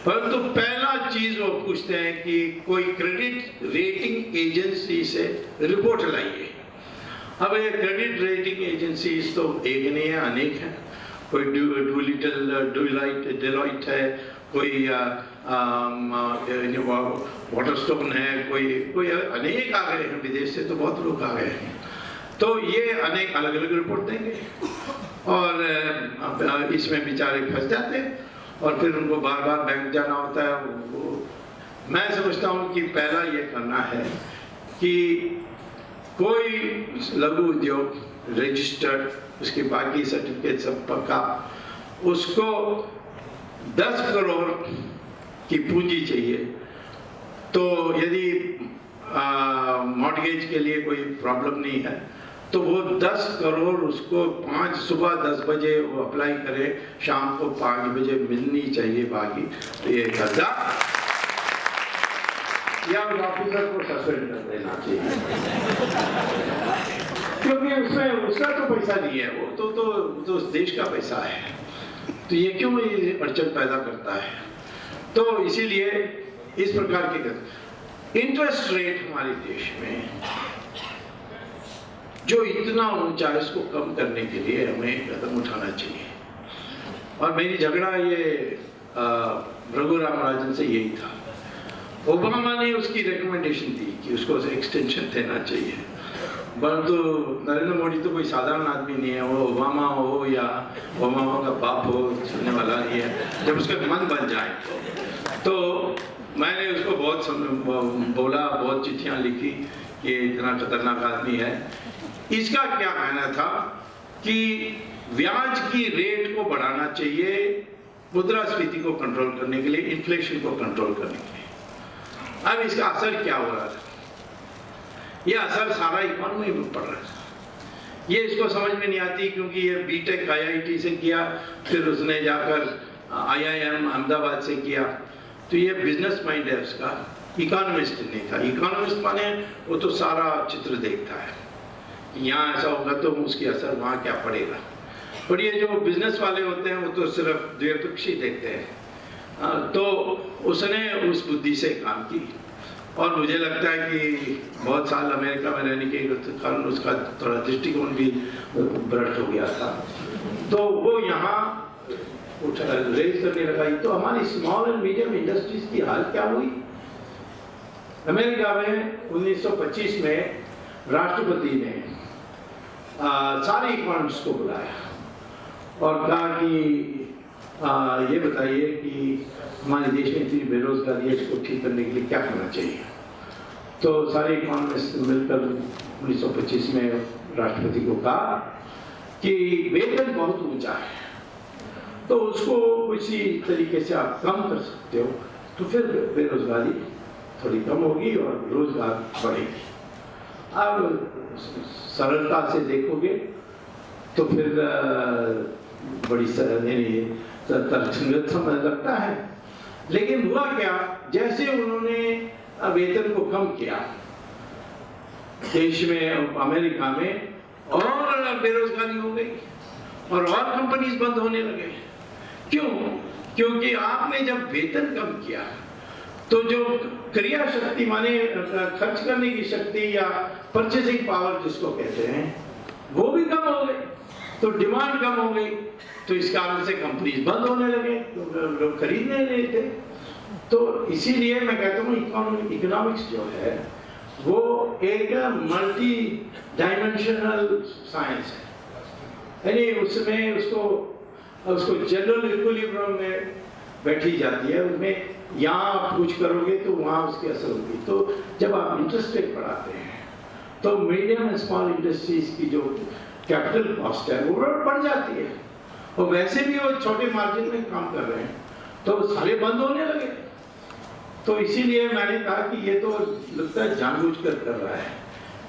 परंतु पहला चीज वो पूछते हैं कि कोई क्रेडिट रेटिंग एजेंसी से रिपोर्ट लाइए। अब ये क्रेडिट रेटिंग एजेंसी तो एक नहीं है, अनेक है। कोई डेलॉइट है, कोई वाटरस्टोन है, कोई अनेक आ गए हैं, विदेश से तो बहुत लोग आ गए हैं। तो ये अनेक अलग अलग रिपोर्ट देंगे और इसमें बेचारे फंस जाते हैं और फिर उनको बार बार बैंक जाना होता है। मैं समझता हूँ कि पहला ये करना है कि कोई लघु उद्योग रजिस्टर्ड, उसके बाकी सर्टिफिकेट सब पक्का, उसको 10 करोड़ की पूंजी चाहिए। तो यदि मॉर्गेज के लिए कोई प्रॉब्लम नहीं है तो वो 10 करोड़ उसको सुबह 10 बजे वो अप्लाई करे, शाम को 5 बजे मिलनी चाहिए बाकी। तो ये कर्जा या ऑफिसर को सस्पेंड कर देना चाहिए क्योंकि उसमें उसका तो पैसा नहीं है, वो तो देश का पैसा है, तो ये क्यों ये अड़चन पैदा करता है। तो इसीलिए इस प्रकार के इंटरेस्ट रेट हमारे देश में जो इतना ऊंचा है, इसको कम करने के लिए हमें कदम उठाना चाहिए। और मेरी झगड़ा ये रघुराम राजन से यही था। ओबामा ने उसकी रिकमेंडेशन दी कि उसको एक्सटेंशन देना चाहिए, परंतु नरेंद्र मोदी तो कोई साधारण आदमी नहीं है, वो ओबामा हो या ओबामा का बाप हो, सुनने वाला नहीं है। जब उसका मन बन जाए तो मैंने उसको बहुत बोला, बहुत चिट्ठियाँ लिखी कि इतना खतरनाक आदमी है। इसका क्या कहना था कि ब्याज की रेट को बढ़ाना चाहिए मुद्रास्फीति को कंट्रोल करने के लिए, इन्फ्लेशन को कंट्रोल करने के लिए। अब इसका असर क्या हो रहा था? ये असर सारा इकोनॉमी में पड़ रहा था। ये इसको समझ में नहीं आती क्योंकि ये बीटेक IIT से किया, फिर उसने जाकर IIM अहमदाबाद से किया, तो ये बिजनेस माइंड है उसका, इकोनॉमिस्ट नहीं था। इकोनॉमिस्ट माने वो तो सारा चित्र देखता है, यहाँ ऐसा होगा तो उसकी असर वहाँ क्या पड़ेगा। और ये जो बिजनेस वाले होते हैं वो तो सिर्फ द्विपक्षी देखते हैं। तो उसने उस बुद्धि से काम की और मुझे लगता है कि बहुत साल अमेरिका में रहने के कारण उसका थोड़ा दृष्टिकोण भी भ्रष्ट हो गया था, तो वो यहाँ रेज करने लगा। तो हमारी स्मॉल एंड मीडियम इंडस्ट्रीज की हाल क्या हुई? अमेरिका में 1925 में राष्ट्रपति ने सारे इकोनॉमिस्ट को बुलाया और कहा कि ये बताइए कि हमारे देश में इतनी बेरोजगारी है, इसको ठीक करने के लिए क्या करना चाहिए। तो सारे इकोनॉमिस्ट मिलकर 1925 में राष्ट्रपति को कहा कि वेतन बहुत ऊंचा है तो उसको किसी तरीके से आप कम कर सकते हो, तो फिर बेरोजगारी थोड़ी कम होगी और रोजगार बढ़ेगी। आप सरलता से देखोगे तो फिर बड़ी तर्कसंगत समझ लगता है। लेकिन हुआ क्या, जैसे उन्होंने वेतन को कम किया देश में, अमेरिका में, और बेरोजगारी हो गई और कंपनीज बंद होने लगे। क्यों? क्योंकि आपने जब वेतन कम किया तो जो क्रिया शक्ति माने खर्च करने की शक्ति या परचेसिंग पावर जिसको कहते हैं, वो भी कम हो गई, तो डिमांड कम हो गई, तो इस कारण से कंपनीज बंद होने लगे, तो लोग खरीदने नहीं थे। तो इसीलिए मैं कहता हूँ इकोनॉमिक्स जो है वो एक मल्टी डायमेंशनल साइंस है, यानी उसमें उसको जनरल इक्विलिब्रियम में बैठी जाती है। उसमें यहाँ आप कुछ करोगे तो वहाँ उसकी असर होगी। तो जब आप इंटरेस्ट रेट बढ़ाते हैं तो मीडियम एंड स्मॉल इंडस्ट्रीज की जो कैपिटल कॉस्ट है वो बढ़ जाती है, और वैसे भी वो छोटे मार्जिन में काम कर रहे हैं, तो सारे बंद होने लगे। तो इसीलिए मैंने कहा कि ये तो लगता है जानबूझकर कर रहा है,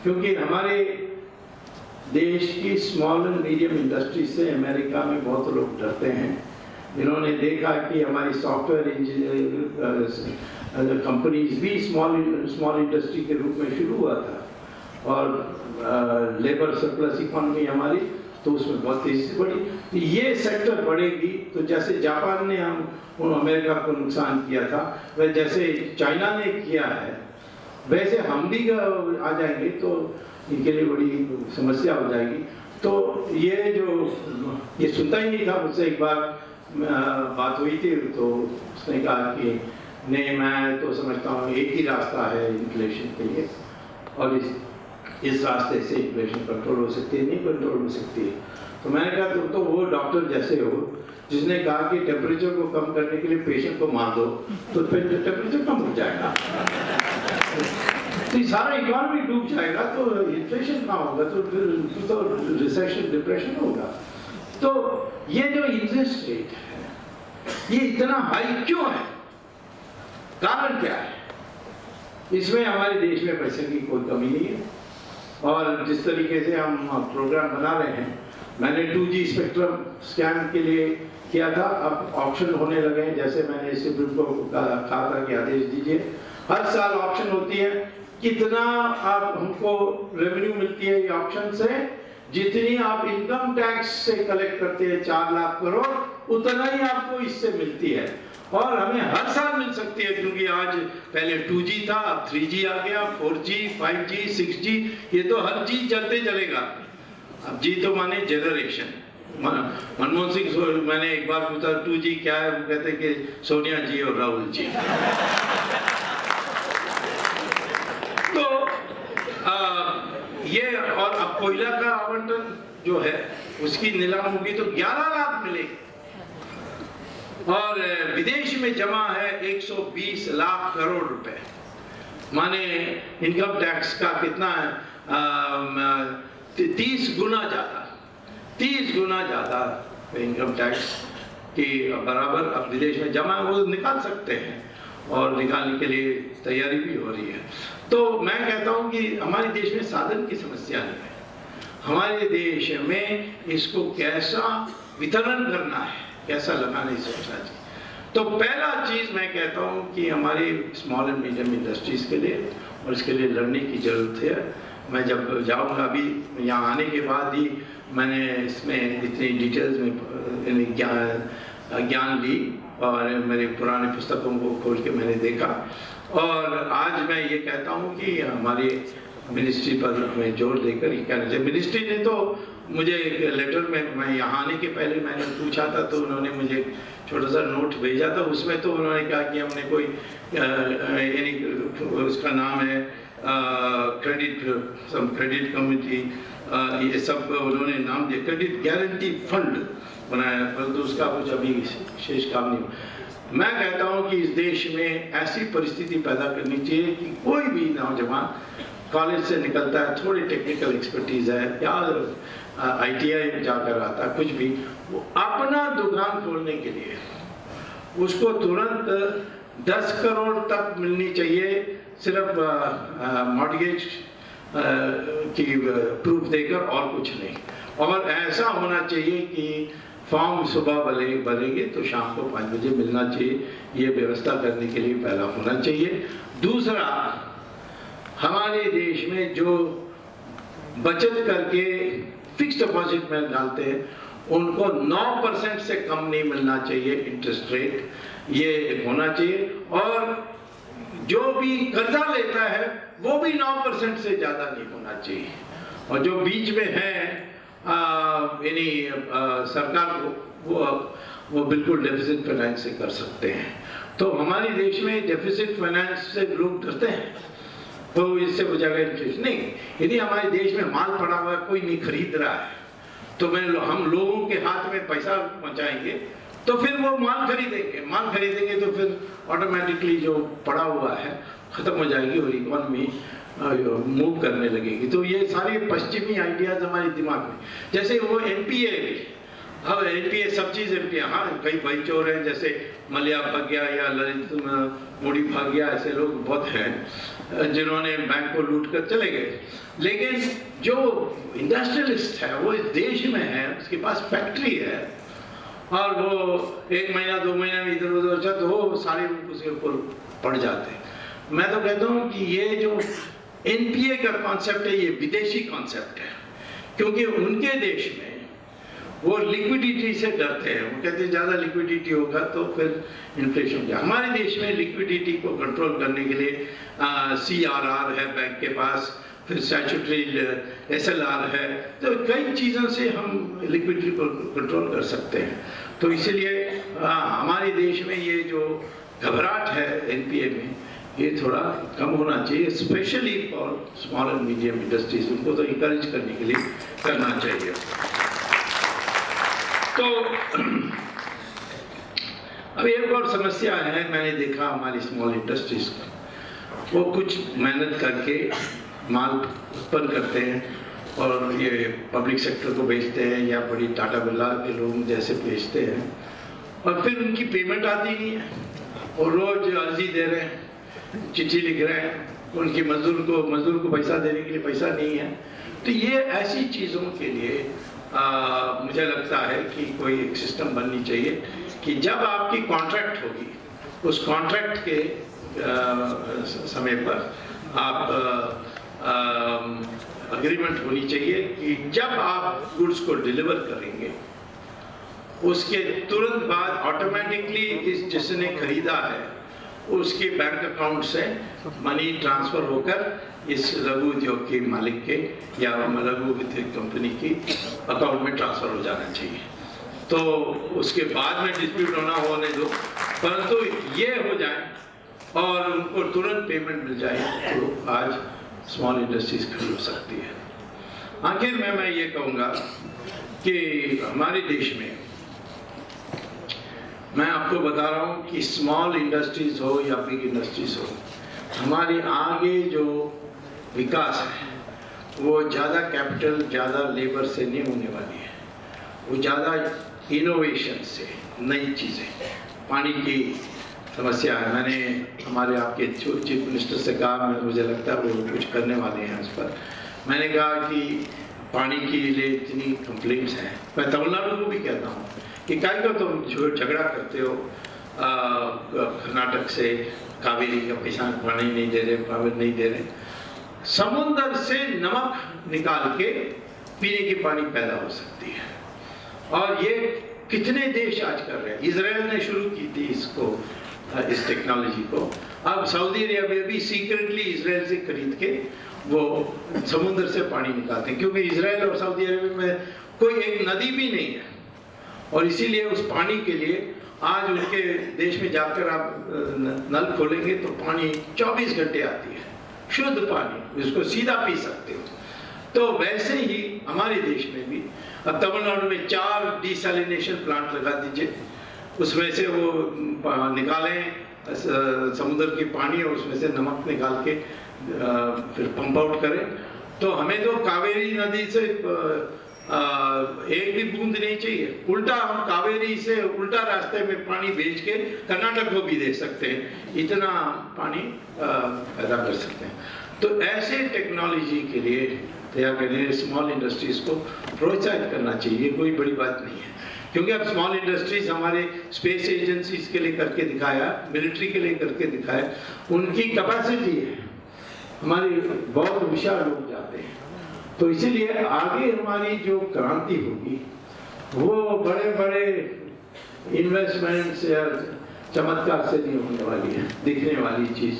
क्योंकि हमारे देश की स्मॉल एंड मीडियम इंडस्ट्री से अमेरिका में बहुत लोग डरते हैं। इन्होंने देखा कि हमारी सॉफ्टवेयर इंजीनियर कंपनीज भी स्मॉल इंडस्ट्री के रूप में शुरू हुआ था, और लेबर सरप्लस इकोनॉमी हमारी, तो उसमें बहुत तेजी से बढ़ी। तो ये सेक्टर बढ़ेगी, तो जैसे जापान ने अमेरिका को नुकसान किया था, वह जैसे चाइना ने किया है, वैसे हम भी आ जाएंगे तो इनके लिए बड़ी समस्या हो जाएगी। तो ये सुनता ही नहीं था मुझसे। एक बार बात हुई थी तो उसने कहा कि नहीं, मैं तो समझता हूँ एक ही रास्ता है इन्फ्लेशन के लिए, और इस रास्ते से इन्फ्लेशन कंट्रोल हो सकती है, नहीं कंट्रोल हो सकती है। तो मैंने कहा तुम तो वो डॉक्टर जैसे हो जिसने कहा कि टेम्परेचर को कम करने के लिए पेशेंट को मार दो, तो फिर टेम्परेचर कम हो जाएगा, तो सारा इकोनॉमी डूब जाएगा, तो इन्फ्लेशन कहाँ होगा, तो फिर तो रिसेशन डिप्रेशन होगा। तो ये जो इंटरेस्ट रेट है ये इतना हाई क्यों है, कारण क्या है? इसमें हमारे देश में पैसे की कोई कमी नहीं है, और जिस तरीके से हम प्रोग्राम बना रहे हैं, मैंने 2G स्पेक्ट्रम स्कैन के लिए किया था, अब ऑप्शन होने लगे हैं। जैसे मैंने सुप्रीम कोर्ट को कहा था कि आदेश दीजिए, हर साल ऑप्शन होती है, कितना आप हमको रेवेन्यू मिलती है ये ऑप्शन से, जितनी आप इनकम टैक्स से कलेक्ट करते हैं 4 लाख करोड़, उतना ही आपको इससे मिलती है, और हमें हर साल मिल सकती है, क्योंकि आज पहले 2G था, अब 3G आ गया, 4G, 5G, 6G, ये तो हर चीज चलते चलेगा। अब जी तो माने जनरेशन। मनमोहन सिंह, मैंने एक बार पूछा 2G क्या है, वो कहते कि सोनिया जी और राहुल जी। तो ये, और अब कोयला का आवंटन जो है उसकी नीलाम होगी तो 11 लाख मिलेगी, और विदेश में जमा है 120 लाख करोड़ रुपए, माने इनकम टैक्स का कितना है, 30 गुना ज्यादा इनकम टैक्स के बराबर अब विदेश में जमा, वो निकाल सकते हैं, और निकालने के लिए तैयारी भी हो रही है। तो मैं कहता हूं कि हमारे देश में साधन की समस्या नहीं है, हमारे देश में इसको कैसा वितरण करना है, कैसा लगाना, सोचना चाहिए। तो पहला चीज मैं कहता हूं कि हमारे स्मॉल एंड मीडियम इंडस्ट्रीज के लिए, और इसके लिए लड़ने की जरूरत है। मैं जब जाऊंगा, अभी यहाँ आने के बाद ही मैंने इसमें इतनी डिटेल्स में ज्ञान ली, और मेरे पुराने पुस्तकों को खोल के मैंने देखा, और आज मैं ये कहता हूँ कि हमारे मिनिस्ट्री पर मैं जोर देकर ये कहना चाहिए। मिनिस्ट्री ने तो मुझे एक लेटर में, मैं यहाँ आने के पहले मैंने पूछा था, तो उन्होंने मुझे छोटा सा नोट भेजा था, उसमें तो उन्होंने कहा कि हमने कोई यानी उसका नाम है क्रेडिट कमिटी, ये सब उन्होंने नाम दिया, क्रेडिट गारंटी फंड बनाया, परंतु उसका कुछ अभी शेष काम नहीं। मैं कहता हूं कि इस देश में ऐसी परिस्थिति पैदा करनी चाहिए कि कोई भी नौजवान कॉलेज से निकलता है, थोड़ी टेक्निकल एक्सपर्टीज है या ITI में जाकर आता है, कुछ भी, वो अपना दुकान खोलने के लिए उसको तुरंत 10 करोड़ तक मिलनी चाहिए, सिर्फ मॉर्गेज की प्रूफ देकर और कुछ नहीं। और ऐसा होना चाहिए कि फॉर्म सुबह भरेंगे तो शाम को 5 बजे मिलना चाहिए। ये व्यवस्था करने के लिए पहला होना चाहिए। दूसरा, हमारे देश में जो बचत करके फिक्स्ड डिपॉजिट में डालते हैं उनको 9% से कम नहीं मिलना चाहिए इंटरेस्ट रेट, ये होना चाहिए। और जो भी कर्जा लेता है वो भी 9% से ज़्यादा नहीं होना चाहिए। और जो बीच में है यानी सरकार को वो बिल्कुल डेफिसिट फाइनेंस से कर सकते हैं। तो हमारे देश में डेफिसिट फाइनेंस से लोग डरते हैं, तो इससे हो जाएगा इंफ्लेशन। नहीं, यदि हमारे देश में माल पड़ा हुआ है, कोई नहीं खरीद रहा है, तो हम लोगों के हाथ में पैसा पहुंचाएंगे तो फिर वो माल खरीदेंगे तो फिर ऑटोमेटिकली जो पड़ा हुआ है खत्म हो जाएगी और इकोनॉमी मूव करने लगेगी। तो ये सारे पश्चिमी आइडियाज हमारे दिमाग में, जैसे वो NPA भी, अब NPA सब चीज़ NPA, हाँ कई भाई चोर हैं, जैसे मलिया भाग गया या ललित मोदी भाग गया, ऐसे लोग बहुत हैं जिन्होंने बैंक को लूट कर चले गए। लेकिन जो इंडस्ट्रियलिस्ट है वो इस देश में है, उसके पास फैक्ट्री है और वो 1 महीना 2 महीना में इधर उधर जाते, वो सारे उसके ऊपर पड़ जाते हैं। मैं तो कहता हूँ कि ये जो NPA का कॉन्सेप्ट है, ये विदेशी कॉन्सेप्ट है, क्योंकि उनके देश में वो लिक्विडिटी से डरते हैं। वो कहते हैं ज़्यादा लिक्विडिटी होगा तो फिर इन्फ्लेशन होगा। हमारे देश में लिक्विडिटी को कंट्रोल करने के लिए CRR है बैंक के पास, फिर स्टैट्यूटरी SLR है, तो कई चीज़ों से हम लिक्विडिटी को कंट्रोल कर सकते हैं। तो इसीलिए हमारे देश में ये जो घबराहट है NPA में, ये थोड़ा कम होना चाहिए, specially for small and medium industries. उनको तो इंकरेज करने के लिए करना चाहिए। तो अब एक और समस्या है, मैंने देखा हमारी स्मॉल इंडस्ट्रीज को, वो कुछ मेहनत करके माल उत्पन्न करते हैं और ये पब्लिक सेक्टर को बेचते हैं या बड़ी टाटा बिरला के लोग जैसे बेचते हैं, और फिर उनकी पेमेंट आती नहीं है और रोज अर्जी दे रहे हैं, चिट्ठी लिख रहे हैं, उनकी मजदूर को पैसा देने के लिए पैसा नहीं है। तो ये ऐसी चीज़ों के लिए मुझे लगता है कि कोई एक सिस्टम बननी चाहिए कि जब आपकी कॉन्ट्रैक्ट होगी, उस कॉन्ट्रैक्ट के समय पर आप अग्रीमेंट होनी चाहिए कि जब आप गुड्स को डिलीवर करेंगे उसके तुरंत बाद ऑटोमेटिकली इस जिसने खरीदा है उसके बैंक अकाउंट से मनी ट्रांसफर होकर इस लघु उद्योग के मालिक के या लघु उद्योग कंपनी की अकाउंट में ट्रांसफर हो जाना चाहिए। तो उसके बाद में डिस्प्यूट होने दो, परंतु ये हो जाए और उनको तुरंत पेमेंट मिल जाए तो आज स्मॉल इंडस्ट्रीज खड़ी हो सकती है। आखिर में मैं ये कहूँगा कि हमारे देश में, मैं आपको बता रहा हूँ कि स्मॉल इंडस्ट्रीज हो या बिग इंडस्ट्रीज हो, हमारे आगे जो विकास है वो ज़्यादा कैपिटल, ज़्यादा लेबर से नहीं होने वाली है, वो ज़्यादा इनोवेशन से, नई चीज़ें। पानी की समस्या है, मैंने हमारे आपके चीफ मिनिस्टर से कहा, मुझे लगता है वो कुछ करने वाले हैं उस पर। मैंने कहा कि पानी के लिए इतनी कंप्लेंट्स हैं, मैं तमिलनाडु को भी कहता हूँ कि काहे को तुम झगड़ा करते हो कर्नाटक से, कावेरी का पैसा पानी नहीं दे रहे, पावर नहीं दे रहे। समुद्र से नमक निकाल के पीने की पानी पैदा हो सकती है, और ये कितने देश आज कर रहे हैं। इजराइल ने शुरू की थी इसको, इस टेक्नोलॉजी को। अब सऊदी अरेबिया भी सीक्रेटली इजराइल से खरीद के वो समुद्र से पानी निकालते हैं, क्योंकि इजराइल और सऊदी अरेबिया में कोई एक नदी भी नहीं है, और इसीलिए उस पानी के लिए आज उनके देश में जाकर आप नल खोलेंगे तो पानी 24 घंटे आती है, शुद्ध पानी, जिसको सीधा पी सकते हो। तो वैसे ही हमारे देश में भी अब तमिलनाडु में 4 डिसैलिनेशन प्लांट लगा दीजिए, उसमें से वो निकालें समुद्र की पानी और उसमें से नमक निकाल के फिर पंप आउट करें। तो हमें तो कावेरी नदी से एक भी बूंद नहीं चाहिए, उल्टा हम कावेरी से उल्टा रास्ते में पानी भेज के कर्नाटक को भी दे सकते हैं, इतना पानी पैदा कर सकते हैं। तो ऐसे टेक्नोलॉजी के लिए तैयार करने स्मॉल इंडस्ट्रीज को प्रोत्साहित करना चाहिए, कोई बड़ी बात नहीं है। क्योंकि अब स्मॉल इंडस्ट्रीज हमारे स्पेस एजेंसीज के लिए करके दिखाया, मिलिट्री के लिए करके दिखाया, उनकी कैपेसिटी है, हमारी बहुत विशाल लोग जाते हैं। तो इसीलिए आगे हमारी जो क्रांति होगी वो बड़े बड़े इन्वेस्टमेंट्स या चमत्कार से नहीं होने वाली है। दिखने वाली चीज़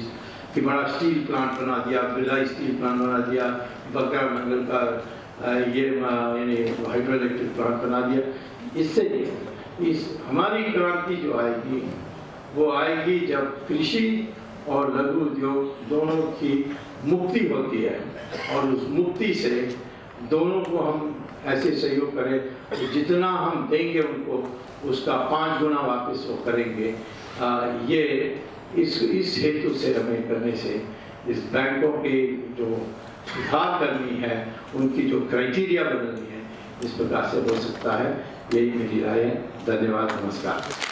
कि बड़ा स्टील प्लांट बना दिया, भिलाई स्टील प्लांट बना दिया, बकरा मंगल का ये हाइड्रो इलेक्ट्रिक प्लांट बना दिया, इससे नहीं। इस हमारी क्रांति जो आएगी वो आएगी जब कृषि और लघु उद्योग दोनों की मुक्ति होती है, और उस मुक्ति से दोनों को हम ऐसे सहयोग करें तो जितना हम देंगे उनको उसका 5 गुना वापस वो करेंगे। ये इस हेतु से हमें करने से इस बैंकों के जो सुधार करनी है, उनकी जो क्राइटेरिया बदलनी है, इस प्रकार से हो सकता है। यही मेरी राय है। धन्यवाद, नमस्कार।